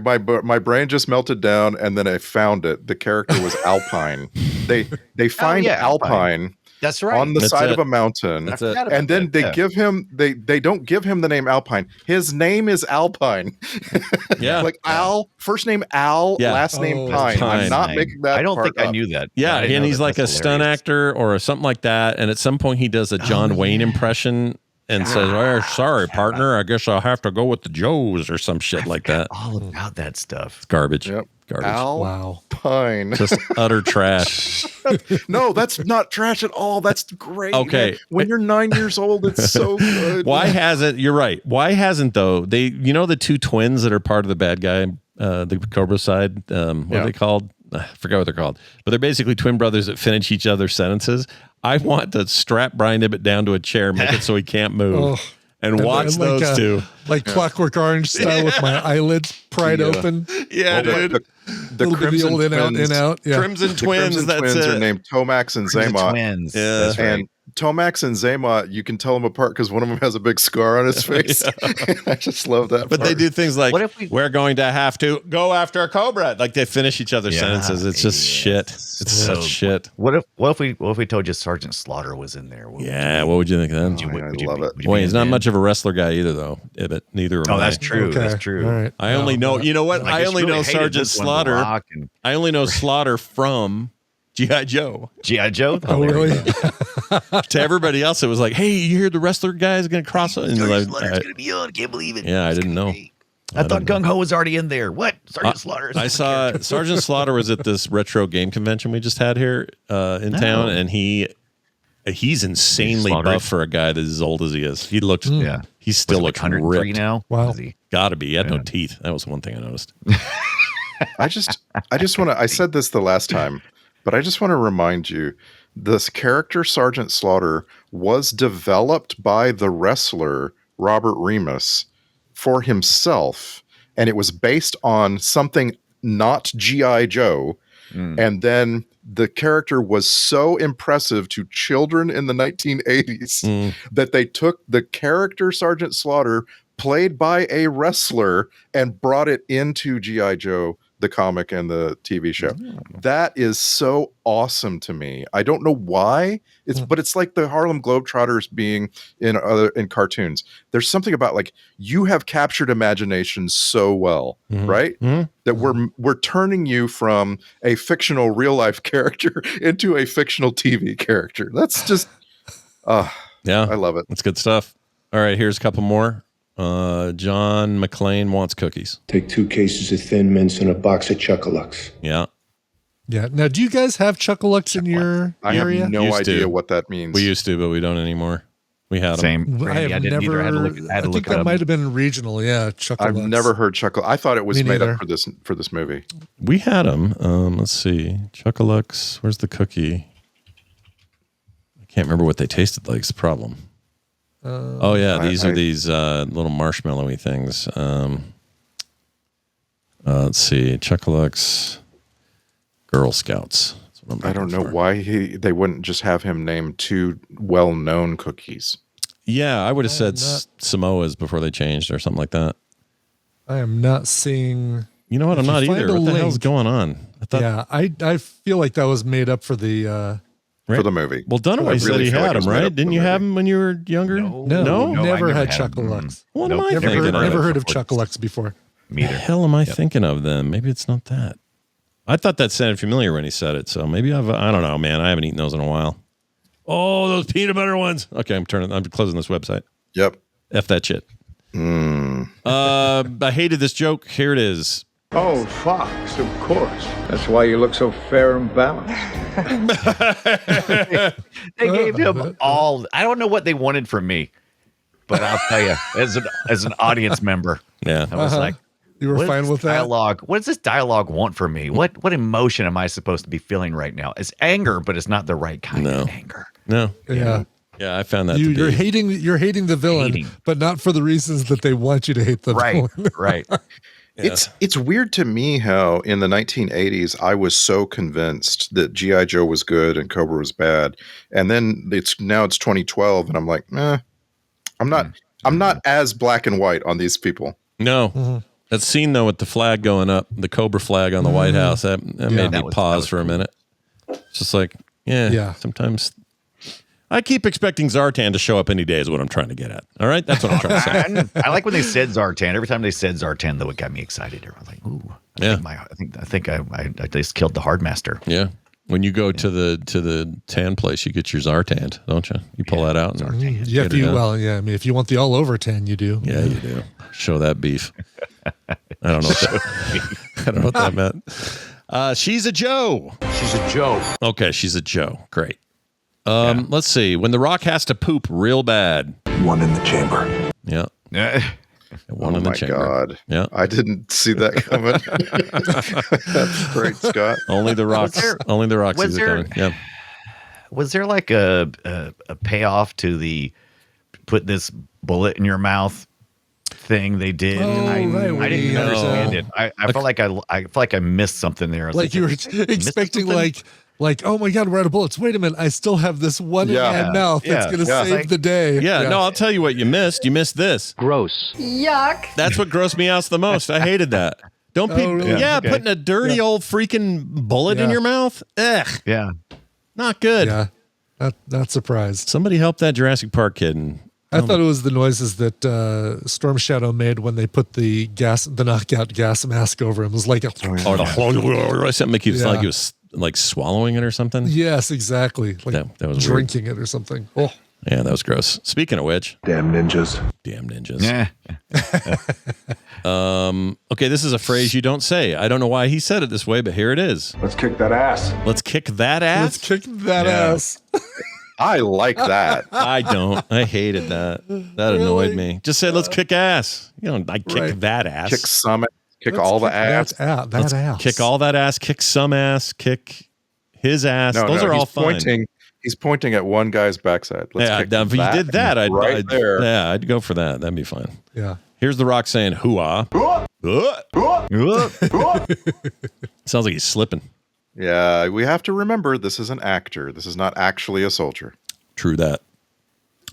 My brain just melted down, and then I found it. The character was Alpine. They find Alpine. That's right. On the side of a mountain. That's it. And then they give him they don't give him the name Alpine. His name is Alpine. Yeah. Like Al, first name Al, last name Pine. I'm not making that. I don't think part I up. knew that. Yeah, and he's like a stunt actor or something like that. And at some point he does a John Wayne impression and says, "Oh, sorry, partner. I guess I'll have to go with the Joes," or some shit like that. All about that stuff. It's garbage. Yep. Garbage. Al Pine. Just utter trash. No, that's not trash at all. That's great. Okay. Man. When you're 9 years old, it's so good. Why hasn't? You're right. Why hasn't though? They, the two twins that are part of the bad guy, the Cobra side. What are they called? I forgot what they're called, but they're basically twin brothers that finish each other's sentences. I want to strap Brian Ibbett down to a chair, make it so he can't move, and watch those two. Like Clockwork Orange style with my eyelids pried open. Yeah, dude. The Crimson old in Twins. out. Yeah. Crimson Twins. Crimson That's Twins it. are named Tomax and Zaymot. Twins. Yeah. That's right. And Tomax and Zaymot, you can tell them apart because one of them has a big scar on his face. I just love that. But they do things like, What if we're going to have to go after a Cobra. Like they finish each other's sentences. It's just shit. It's such shit. What if we told you Sergeant Slaughter was in there? What would you think then? I love it. Boy, he's not much of a wrestler guy either, though. Ibbett, neither am I. Oh, that's true. Okay. That's true. All right. I only know. You know what? I only know hated Sergeant this one, The Slaughter. Rock and I only know Slaughter from G.I. Joe. G.I. Joe. Oh, really? To everybody else, it was like, "Hey, you hear the wrestler guy is going to cross?" And Sergeant Slaughter's gonna be on. I can't believe it. Yeah, I didn't know. I thought Gung Ho was already in there. What? Sergeant Slaughter. I saw Sergeant Slaughter was at this retro game convention we just had here in town, and he He's insanely slaughtered. buff for a guy that's as old as he is. He looked, he still looks 103 ripped. now. Wow. Gotta be. He had no teeth. That was one thing I noticed. I just want to. I said this the last time, but I just want to remind you: this character Sergeant Slaughter was developed by the wrestler Robert Remus for himself, and it was based on something not G.I. Joe. And then the character was so impressive to children in the 1980s that they took the character Sergeant Slaughter, played by a wrestler, and brought it into G.I. Joe, the comic and the TV show. That is so awesome to me. I don't know why, but it's like the Harlem Globetrotters being in cartoons. There's something about like you have captured imagination so well, right? That we're turning you from a fictional real life character into a fictional TV character. That's just I love it. That's good stuff. All right, here's a couple more. John McClane wants cookies. Take 2 cases of Thin Mints and a box of Chuckalucks. Yeah. Yeah. Now, do you guys have Chuckalucks in your area? I have no idea what that means. We used to, but we don't anymore. We had them. I have never. I think that might have been regional. Yeah, Chuckalucks. I've never heard Chuckle. I thought it was Me made neither. up for this movie. We had them. Let's see. Chuckalucks. Where's the cookie? I can't remember what they tasted like. It's the problem. Oh yeah, these are these little marshmallowy things. Let's see, Chuckalucks, Girl Scouts. That's what I'm I don't know looking for. why they wouldn't just have him name 2 well-known cookies. Yeah, I would have said Samoas before they changed or something like that. I am not seeing. You know what? I'm not either. What the hell's going on? I thought, I feel like that was made up for the. For the movie. Well, Dunaway said he had them, right? Didn't you have them when you were younger? No, never had Chuckalucks. What am I thinking of? Never heard of Chuckalucks before. Me either. The hell am I thinking of then? Maybe it's not that. I thought that sounded familiar when he said it, so maybe I don't know, man. I haven't eaten those in a while. Oh, those peanut butter ones. Okay, I'm closing this website. Yep. F that shit. I hated this joke. Here it is. Oh, Fox, of course. That's why you look so fair and balanced. They gave him all. I don't know what they wanted from me, but I'll tell you, as an audience member, yeah, I was like, you were fine with that dialogue. What does this dialogue want from me? What emotion am I supposed to be feeling right now? It's anger, but it's not the right kind of anger. No. Yeah. Yeah, I found that You're hating the villain, but not for the reasons that they want you to hate the villain. Right. Yeah. It's weird to me how in the 1980s I was so convinced that G.I. Joe was good and Cobra was bad, and then it's 2012 and I'm like, I'm not as black and white on these people. No. That scene though with the flag going up, the Cobra flag on the White House, that made me pause for a minute. It's just like, sometimes I keep expecting Zartan to show up any day is what I'm trying to get at. All right? That's what I'm trying to say. I like when they said Zartan. Every time they said Zartan, though, it got me excited. I was like, ooh. I think I just killed the Hardmaster. Yeah. When you go to the tan place, you get your Zartan, don't you? You pull that out. And You have to, well, yeah. I mean, if you want the all over tan, you do. Yeah, you do. Show that beef. I don't know what that meant. She's a Joe. She's a Joe. Okay, she's a Joe. Great. Let's see. When The Rock has to poop real bad. One in the chamber. Yeah. One in the chamber. God. Yeah. I didn't see that coming. That's great, Scott. Only The Rock. Only The Rock sees it coming. Yeah. Was there like a payoff to the put this bullet in your mouth thing they did? Oh, I didn't understand it. I felt like I missed something there. I was Like you were expecting like, oh my God, we're out of bullets. Wait a minute, I still have this one in my mouth that's going to save the day. Yeah, no, I'll tell you what you missed. You missed this. Gross. Yuck. That's what grossed me out the most. I hated that. Don't people? really? Yeah, Okay. putting a dirty old freaking bullet in your mouth. Ugh, Yeah. not good. Yeah, not surprised. Somebody help that Jurassic Park kid. And I thought it was the noises that Storm Shadow made when they put the knockout gas mask over him. It was like something make you like he was like swallowing it or something. Yes, exactly. Like that was drinking it or something. Oh. Yeah, that was gross. Speaking of which, Damn ninjas. Yeah. Okay, this is a phrase you don't say. I don't know why he said it this way, but here it is. Let's kick that ass. Let's kick that ass. Let's kick that ass. I like that. I don't. I hated that. That annoyed me. Just said, let's kick ass. I kick that ass. Kick some, kick all the ass. That ass. Kick all that ass. Kick some ass. Kick his ass. Those are all fine. He's pointing at one guy's backside. Let's kick if you did that, I'd go for that. That'd be fine. Yeah. Here's The Rock saying, hoo-ah. Sounds like he's slipping. Yeah, we have to remember this is an actor. This is not actually a soldier. True that.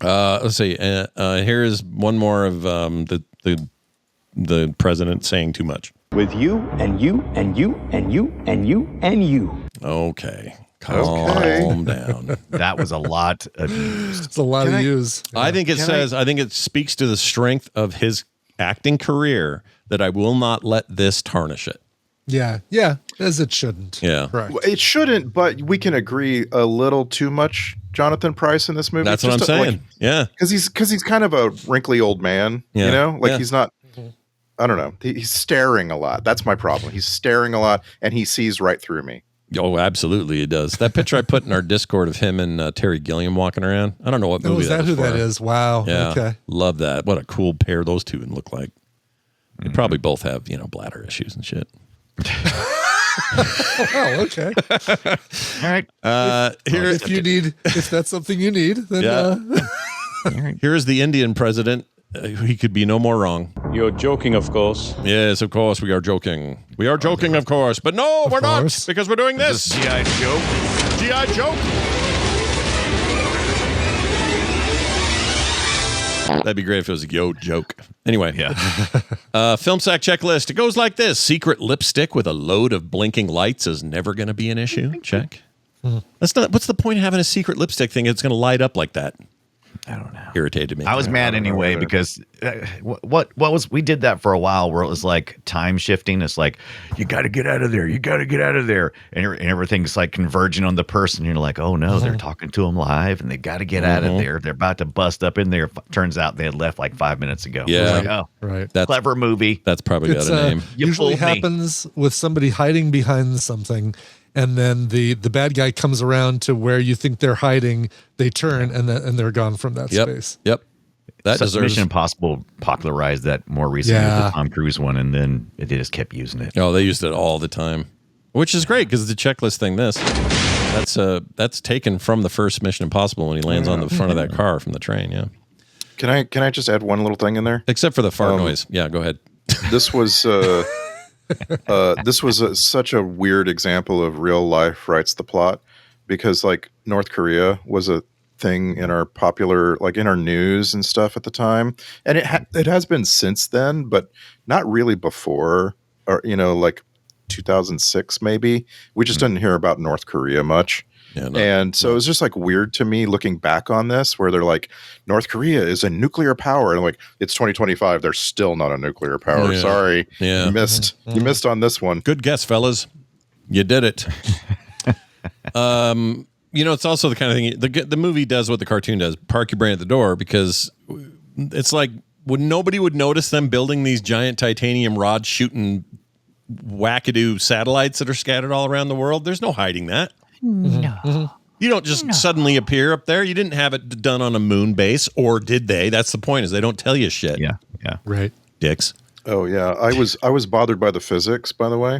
Let's see. Here is one more of the president saying too much. With you and you and you and you and you and you. Okay. Calm down. That was a lot of use. It's a lot of use. Yeah. I think it speaks to the strength of his acting career that I will not let this tarnish it. Yeah, as it shouldn't. Yeah. Right. It shouldn't, but we can agree a little too much Jonathan Pryce in this movie. That's what I'm saying. Yeah. Because he's kind of a wrinkly old man, he's not, I don't know. He's staring a lot. That's my problem. He's staring a lot and he sees right through me. Oh, absolutely, it does. That picture I put in our Discord of him and Terry Gilliam walking around. I don't know what movie is that. Who that is? Wow. Yeah, okay. Love that. What a cool pair those two would look like. They probably both have bladder issues and shit. Oh, okay. All right. If that's something you need, then Here's the Indian president. He could be no more wrong. You're joking, of course. Yes, of course we are joking. We are joking, of course. But no, we're not, because we're doing this. G.I. Joe. G.I. Joke. That'd be great if it was a joke. Anyway, film sack checklist. It goes like this: secret lipstick with a load of blinking lights is never going to be an issue. Check. That's not. What's the point of having a secret lipstick thing? It's going to light up like that. I don't know. Irritated me. I was mad anyway because what was we did that for a while where it was like time shifting. It's like you got to get out of there, you got to get out of there, and everything's like converging on the person. You're like, oh no, they're talking to them live, and they got to get out of there. They're about to bust up in there. Turns out they had left like 5 minutes ago. Yeah, like, oh, right. That's clever movie. That's probably got a name. Usually happens with somebody hiding behind something. And then the bad guy comes around to where you think they're hiding. They turn and they're gone from that space. Yep. That deserves. Mission Impossible popularized that more recently with the Tom Cruise one, and then they just kept using it. Oh, they used it all the time, which is great because the checklist thing. That's taken from the first Mission Impossible when he lands on the front of that car from the train. Yeah. Can I just add one little thing in there? Except for the fart noise. Yeah, go ahead. This was. This was such a weird example of real life writes the plot, because like North Korea was a thing in our popular, like in our news and stuff at the time, and it has been since then, but not really before, or like 2006 maybe. We just didn't hear about North Korea much. And so it was just like weird to me looking back on this, where they're like, North Korea is a nuclear power, and I'm like, it's 2025, they're still not a nuclear power. Sorry, you missed on this one. Good guess, fellas, you did it. It's also the kind of thing the movie does what the cartoon does: park your brain at the door, because it's like nobody would notice them building these giant titanium rods shooting wackadoo satellites that are scattered all around the world. There's no hiding that. No. You don't just suddenly appear up there. You didn't have it done on a moon base, or did they? That's the point, is they don't tell you shit. Yeah. Right. Dicks. Oh yeah, I was bothered by the physics, by the way.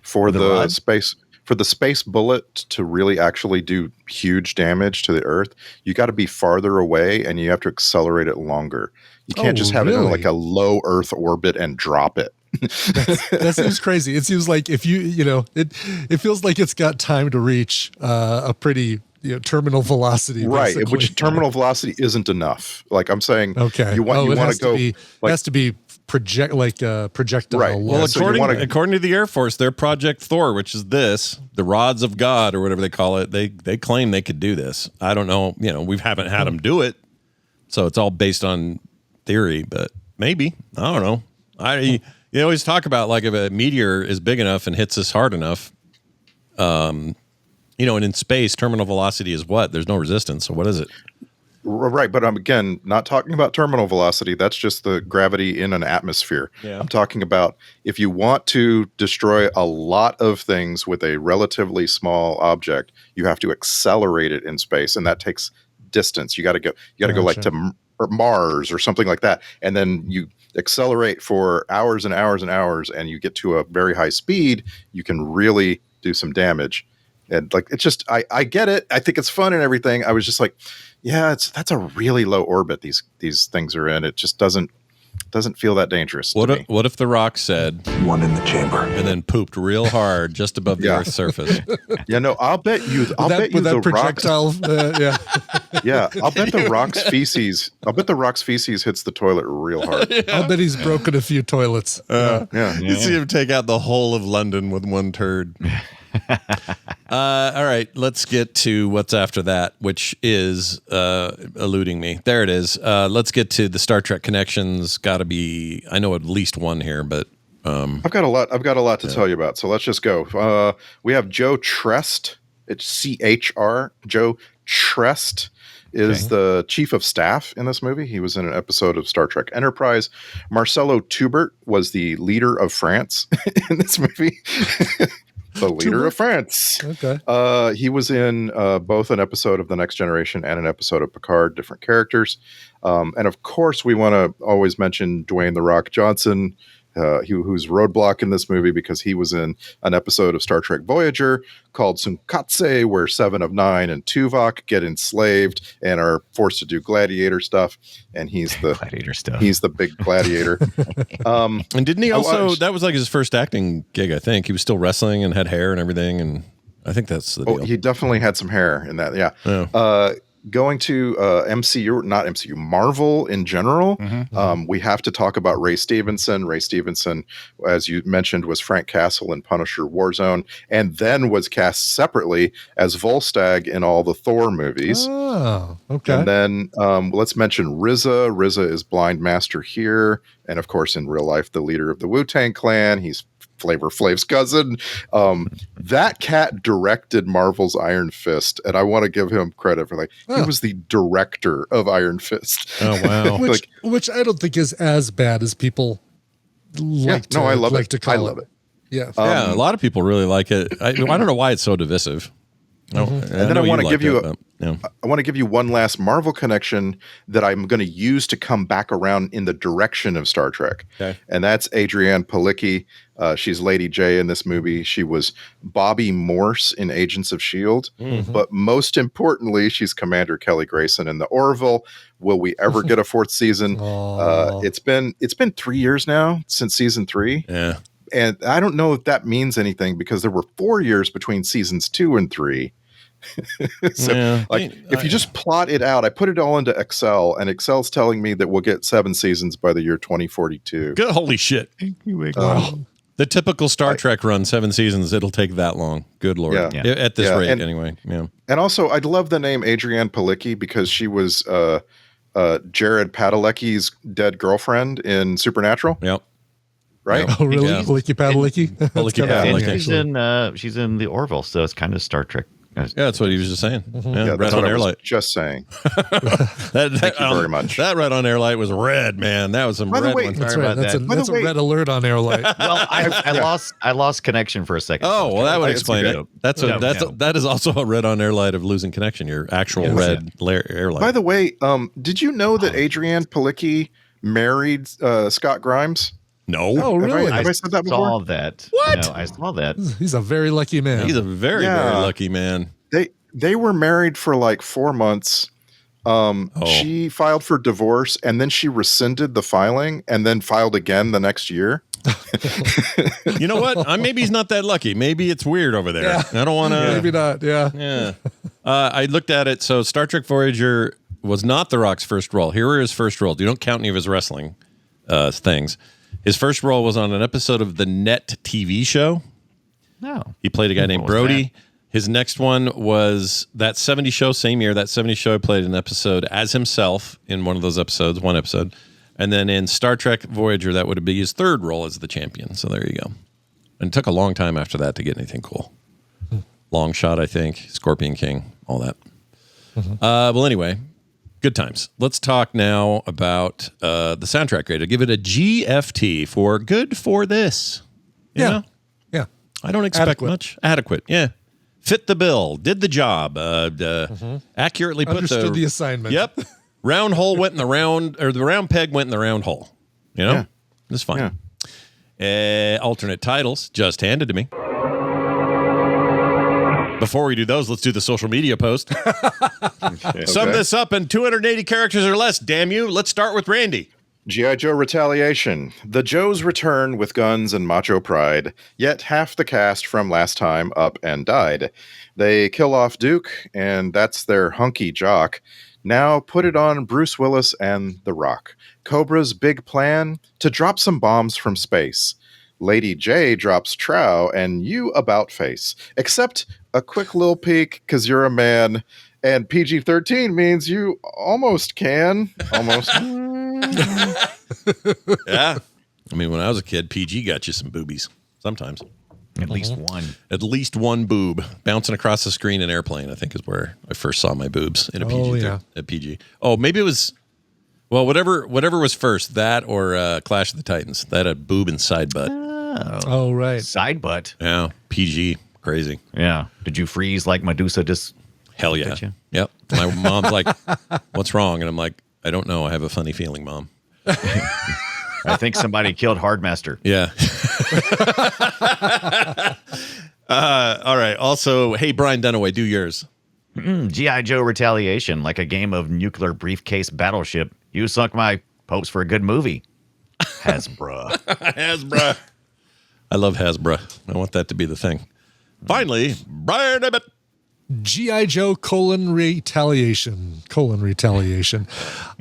For the space bullet to really actually do huge damage to the Earth, you got to be farther away, and you have to accelerate it longer. You can't just have it in like a low Earth orbit and drop it. That seems crazy. It seems like if it feels like it's got time to reach a pretty terminal velocity, right? Basically. Which terminal velocity isn't enough. Like I'm saying, you want to go. It has to be projectile. Right. Well, according to the Air Force, their Project Thor, which is the rods of God or whatever they call it, they claim they could do this. I don't know. We haven't had them do it, so it's all based on theory. But maybe, I don't know. You always talk about, like, if a meteor is big enough and hits us hard enough, and in space, terminal velocity is what? There's no resistance. So what is it? Right, but I'm again not talking about terminal velocity. That's just the gravity in an atmosphere. Yeah. I'm talking about if you want to destroy a lot of things with a relatively small object, you have to accelerate it in space, and that takes distance. You got to go. You got to go like to Mars or something like that, and then you accelerate for hours and hours and hours, and you get to a very high speed. You can really do some damage. And like, it's just, I get it. I think it's fun and everything. I was just like, yeah, that's a really low orbit these things are in. It just doesn't feel that dangerous. What if The Rock said one in the chamber and then pooped real hard just above the Earth's surface? Yeah, no, I'll bet you that projectile. Yeah, I'll bet the Rock's feces. I'll bet the Rock's feces hits the toilet real hard. I'll bet he's broken a few toilets. You see him take out the whole of London with one turd. All right, let's get to what's after that, which is eluding me. There it is. Let's get to the Star Trek connections. Got to be, I know at least one here, but I've got a lot to tell you about. So let's just go. We have Joe Trest. It's CHR. Joe Trest is the chief of staff in this movie. He was in an episode of Star Trek Enterprise. Marcelo Tubert was the leader of France in this movie. The leader of France. Okay. He was in both an episode of The Next Generation and an episode of Picard, different characters. And of course, we want to always mention Dwayne "The Rock" Johnson, who's Roadblock in this movie because he was in an episode of Star Trek Voyager called Sunkatse, where 7 of 9 and Tuvok get enslaved and are forced to do gladiator stuff. And he's the gladiator stuff. He's the big gladiator. And didn't he also? That was like his first acting gig, I think. He was still wrestling and had hair and everything, and I think that's the deal. He definitely had some hair in that. Yeah. Going to MCU, not MCU, Marvel in general, we have to talk about Ray Stevenson. Ray Stevenson, as you mentioned, was Frank Castle in Punisher Warzone, and then was cast separately as Volstagg in all the Thor movies. Oh, okay. And then let's mention RZA. RZA is Blind Master here, and of course, in real life, the leader of the Wu-Tang Clan. He's Flavor Flav's cousin. That cat directed Marvel's Iron Fist, and I want to give him credit for he was the director of Iron Fist. Oh wow! which I don't think is as bad as people like to. No, I love like it. To call I love it. Yeah, yeah. A lot of people really like it. I don't know why it's so divisive. And then I want to give you I want to give you one last Marvel connection that I'm going to use to come back around in the direction of Star Trek. Okay. And that's Adrienne Palicki. She's Lady J in this movie. She was Bobby Morse in Agents of S.H.I.E.L.D. But most importantly, she's Commander Kelly Grayson in the Orville. Will we ever get a 4th season? It's been 3 years now since season 3. Yeah. And I don't know if that means anything because there were 4 years between seasons 2 and 3. So if you just plot it out, I put it all into Excel, and Excel's telling me that we'll get 7 seasons by the year 2042. Good, holy shit. The typical Star Trek run, 7 seasons, it'll take that long. Good Lord. Yeah. At this rate, anyway. Yeah. And also, I'd love the name Adrienne Palicki because she was Jared Padalecki's dead girlfriend in Supernatural. Yep. Right? Oh, really? Yeah. Palicki Padalecki? Palicki Padalecki. She's in the Orville, so it's kind of Star Trek. Yeah, that's what he was just saying. Yeah, red on air light. Just saying. Thank you very much. That red on air light was red, man. That was some red one. That's right. That's a red alert on air light. Well, I lost connection for a second. Oh, well, that would explain it. That is also a red on air light of losing connection. Your actual red air light. By the way, did you know that Adrienne Palicki married Scott Grimes? No. Oh, really? Have I said that before? Saw that. What? No, I saw that. He's a very lucky man. He's a very, very lucky man. They were married for like 4 months. She filed for divorce, and then she rescinded the filing and then filed again the next year. You know what? Maybe he's not that lucky. Maybe it's weird over there. Yeah. I don't want to. Maybe not. Yeah. Yeah. I looked at it. So Star Trek Voyager was not The Rock's first role. Here were his first roles. You don't count any of his wrestling things. His first role was on an episode of the Net TV show. No. He played a guy named Brody. His next one was that 70s show, same year. That 70s show, he played an episode as himself in one of those episodes, one episode. And then in Star Trek Voyager, that would be his third role as the champion. So there you go. And it took a long time after that to get anything cool. Long Shot, I think, Scorpion King, all that. Well, anyway, Good times. Let's talk now about the soundtrack grade. I give it a GFT for good for this. You know? Yeah. I don't expect much. Adequate. Yeah. Fit the bill. Did the job. Accurately put Understood the assignment. Yep. Round hole went in the round, or the round peg went in the round hole. You know? Yeah. It's fine. Alternate titles just handed to me. Before we do those, let's do the social media post. Sum this up in 280 characters or less, damn you. Let's start with Randy. G.I. Joe Retaliation. The Joes return with guns and macho pride, yet half the cast from last time up and died. They kill off Duke, and that's their hunky jock. Now put it on Bruce Willis and The Rock. Cobra's big plan? To drop some bombs from space. Lady J drops trow, and you about face. Except a quick little peek, because you're a man, and PG-13 means you almost can. Almost. Yeah. I mean, when I was a kid, PG got you some boobies. Sometimes. At least one. At least one boob. Bouncing across the screen in Airplane, I think, is where I first saw my boobs in a PG. A PG. Oh, maybe it was... Well, whatever was first, that or Clash of the Titans. That had boob and side butt. Oh, right. Side butt. Yeah, PG. Crazy. Yeah. Did you freeze like Medusa just... Hell yeah. Yep. My mom's like, what's wrong? And I'm like, I don't know. I have a funny feeling, Mom. I think somebody killed Hardmaster. Yeah. All right. Also, hey, Brian Dunaway, do yours. G.I. Joe Retaliation, like a game of nuclear briefcase battleship. You sunk my hopes for a good movie. Hasbro. Hasbro. I love Hasbro. I want that to be the thing. Finally, Brian Abbott. G.I. Joe Retaliation.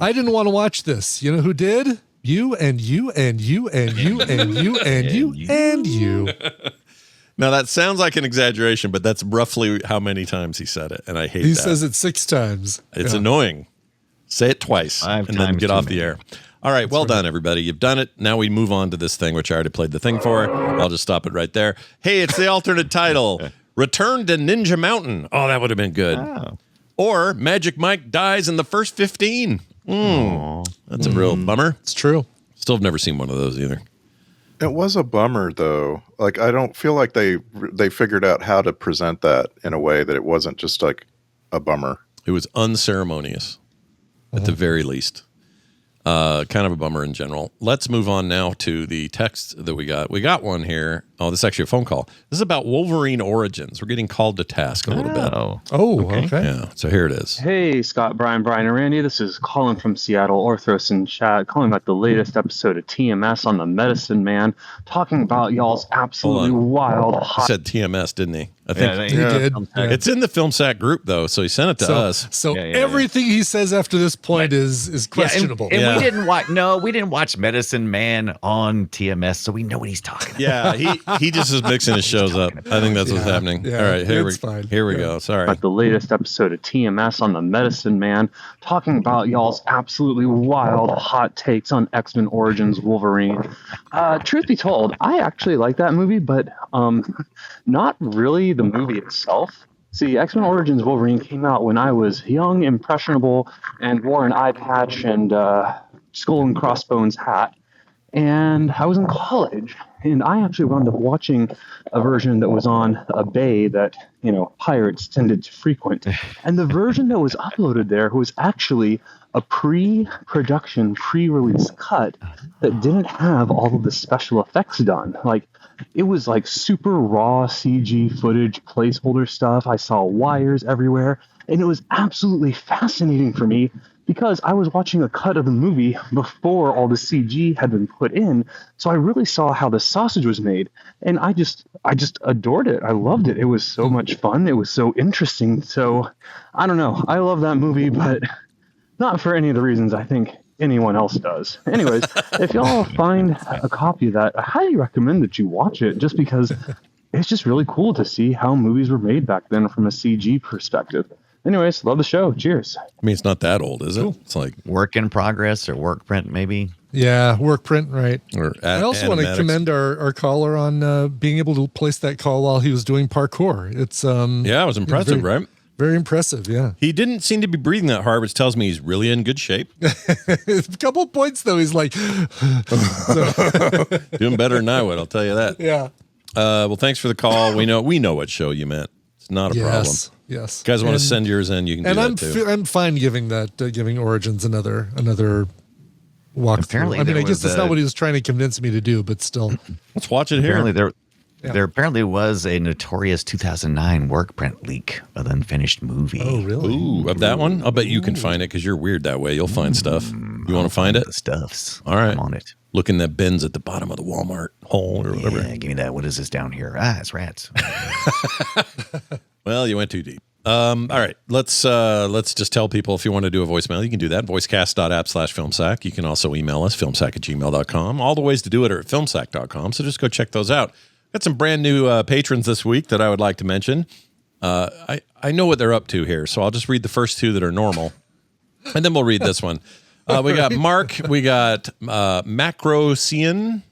I didn't want to watch this. You know who did? You and you and you and you and you and you and you. Now, that sounds like an exaggeration, but that's roughly how many times he said it, and I hate that. He says it 6 times. It's annoying. Say it twice, and then get off the air. All right, well done, everybody. You've done it. Now we move on to this thing, which I already played the thing for. I'll just stop it right there. Hey, it's the alternate title. Return to Ninja Mountain. Oh, that would have been good. Oh. Or Magic Mike dies in the first 15. That's a real bummer. It's true. Still have never seen one of those either. It was a bummer, though. Like, I don't feel like they figured out how to present that in a way that it wasn't just like a bummer. It was unceremonious, at the very least. Kind of a bummer in general. Let's move on now to the text that we got. We got one here. Oh, this is actually a phone call. This is about Wolverine origins. We're getting called to task a little bit. Oh, okay. Yeah, so here it is. Hey, Scott, Brian, and Randy. This is Colin from Seattle, Orthros in chat, calling about the latest episode of TMS on the Medicine Man, talking about y'all's absolutely wild He said TMS, didn't he? I think he did. It's in the Film Sack group, though, so he sent it to us. So everything he says after this point is questionable. And we didn't watch. No, we didn't watch Medicine Man on TMS, so we know what he's talking about. Yeah, he just is mixing his shows up. I think that's what's happening. Yeah, all right, here we go. go. Sorry. About the latest episode of TMS on the Medicine Man, talking about y'all's absolutely wild hot takes on X-Men Origins Wolverine. Truth be told, I actually like that movie, but not really the movie itself. See, X-Men Origins Wolverine came out when I was young, impressionable, and wore an eye patch and skull and crossbones hat. And I was in college, and I actually wound up watching a version that was on a bay that, pirates tended to frequent. And the version that was uploaded there was actually a pre-production, pre-release cut that didn't have all of the special effects done. Like, it was like super raw CG footage, placeholder stuff. I saw wires everywhere, and it was absolutely fascinating for me because I was watching a cut of the movie before all the CG had been put in, so I really saw how the sausage was made, and I just adored it. I loved it. It was so much fun. It was so interesting. So, I don't know. I love that movie, but not for any of the reasons I think anyone else does. Anyways, if y'all find a copy of that, I highly recommend that you watch it, just because it's just really cool to see how movies were made back then from a CG perspective. Anyways, love the show. Cheers. I mean, it's not that old, is it? Cool. It's like work in progress or work print, maybe. Yeah, work print, right. Or I also want to commend our caller on being able to place that call while he was doing parkour. It's it was impressive, right? Very impressive, yeah. He didn't seem to be breathing that hard, which tells me he's really in good shape. A couple of points, though, he's like... Doing better than I would, I'll tell you that. Yeah. Well, thanks for the call. We know what show you meant. It's not a problem. Yes. You guys want to send yours in, you can do that too. I'm fine giving Origins another walkthrough. Apparently I mean, I there guess was that's not what he was trying to convince me to do, but still. Let's watch it here. Apparently there apparently was a notorious 2009 work print leak of the unfinished movie. Oh, really? Ooh, of that one? I'll bet you can find it because you're weird that way. You'll find stuff. You want to find it? The stuffs. All right. I'm on it. Look in the bins at the bottom of the Walmart hole or whatever. Yeah, give me that. What is this down here? It's rats. Well, you went too deep. All right, let's just tell people if you want to do a voicemail, you can do that. Voicecast.app/filmsack. You can also email us, filmsack@gmail.com. All the ways to do it are at filmsack.com, so just go check those out. Got some brand new patrons this week that I would like to mention. I know what they're up to here, so I'll just read the first two that are normal, and then we'll read this one. We got Mark, we got Macrosian,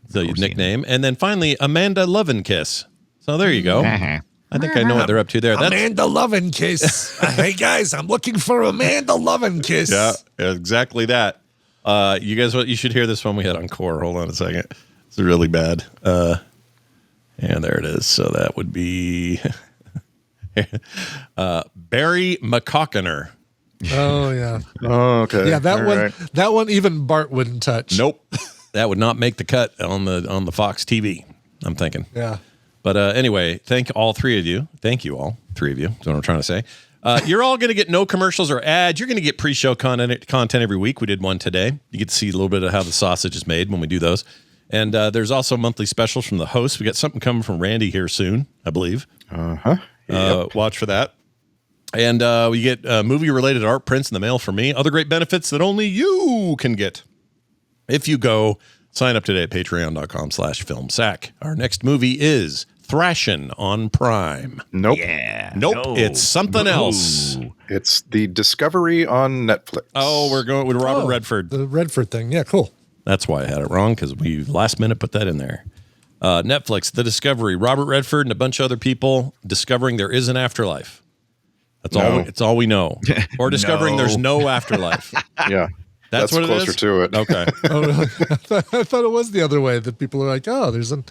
the nickname, and then finally Amanda Lovenkiss. So there you go. I think I know what they're up to there. That's Amanda Lovenkiss. Hey, guys, I'm looking for Amanda Lovenkiss. Yeah, exactly that. You guys, you should hear this one we had on Core. Hold on a second. It's really bad. And there it is. So that would be Barry McCockiner. Oh, yeah. Oh, okay. Yeah, that All one. right. That one even Bart wouldn't touch. Nope. That would not make the cut on the Fox TV, I'm thinking. Yeah. But anyway, thank all three of you. Thank you all, three of you. That's what I'm trying to say. You're all going to get no commercials or ads. You're going to get pre-show content every week. We did one today. You get to see a little bit of how the sausage is made when we do those. And there's also monthly specials from the host. We got something coming from Randy here soon, I believe. Yep. Watch for that. And we get movie-related art prints in the mail from me. Other great benefits that only you can get. If you go, sign up today at patreon.com/filmsack. Our next movie is Thrashin' on Prime. Nope. Yeah. Nope. No. It's something else. It's the Discovery on Netflix. Oh, we're going with Robert Redford. The Redford thing. Yeah, cool. That's why I had it wrong, because we last minute put that in there. Netflix, The Discovery, Robert Redford and a bunch of other people discovering there is an afterlife. That's all. It's all we know. Or discovering there's no afterlife. Yeah. That's what closer it is? to it. Okay. Oh, really? I thought it was the other way, that people are like, oh, there's an...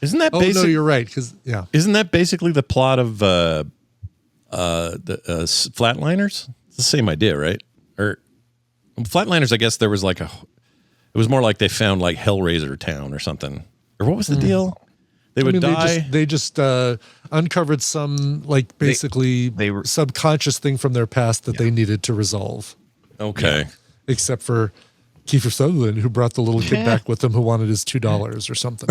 Isn't that Oh, no, you're right, because, yeah. Isn't that basically the plot of the Flatliners? It's the same idea, right? Or Flatliners, I guess there was it was more like they found like Hellraiser Town or something. Or what was the deal? They would die. They just uncovered some, like, basically they were subconscious thing from their past that they needed to resolve. Okay. Yeah. Except for Kiefer Sutherland, who brought the little kid back with him who wanted his $2 or something.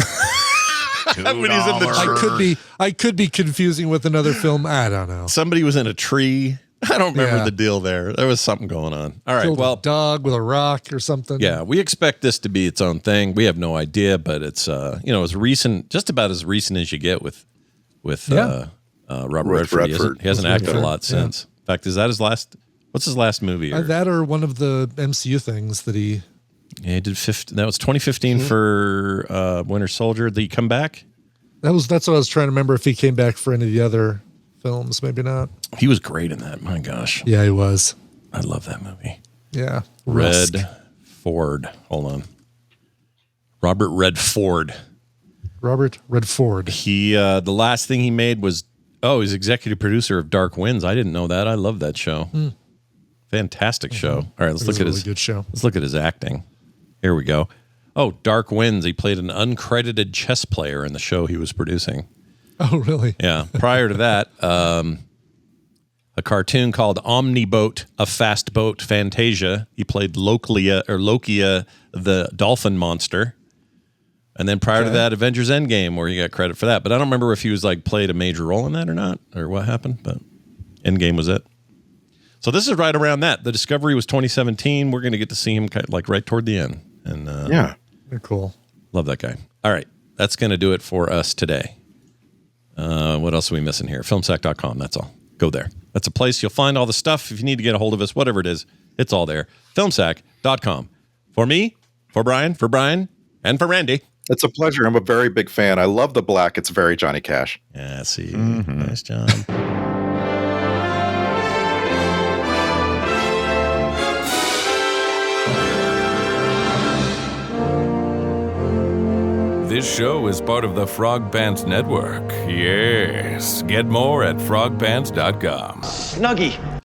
When he's in the I could be confusing with another film. I don't know. Somebody was in a tree. I don't remember the deal there. There was something going on. All right. Killed well, a dog with a rock or something. yeah, we expect this to be its own thing. We have no idea, but it's as recent, just about as recent as you get with Robert Redford. He hasn't acted a lot since. In fact, is that his last? What's his last movie? That or one of the MCU things that he... Yeah, he did 15. That was 2015 for Winter Soldier. Did he come back? That's what I was trying to remember, if he came back for any of the other films. Maybe not. He was great in that. My gosh. Yeah, he was. I love that movie. Yeah. Redford. Hold on. Robert Redford. Robert Redford. He the last thing he made was he's executive producer of Dark Winds. I didn't know that. I love that show. Fantastic show. All right, let's look at his good show. Let's look at his acting. Here we go. Oh, Dark Winds. He played an uncredited chess player in the show he was producing. Oh, really? Yeah. Prior to that, a cartoon called Omniboat, a Fast Boat Fantasia. He played Lokia, the dolphin monster. And then prior to that, Avengers Endgame, where he got credit for that. But I don't remember if he was played a major role in that or not, or what happened. But Endgame was it. So this is right around that. The Discovery was 2017. We're going to get to see him right toward the end. And yeah, they're cool. Love that guy. All right, that's going to do it for us today. What else are we missing here? Filmsack.com. That's all. Go there. That's a place you'll find all the stuff. If you need to get a hold of us, whatever it is, it's all there. Filmsack.com. For me, for Brian, and for Randy. It's a pleasure. I'm a very big fan. I love the black. It's very Johnny Cash. Yeah, see. Nice job. This show is part of the Frog Pants Network. Yes. Get more at frogpants.com. Snuggie,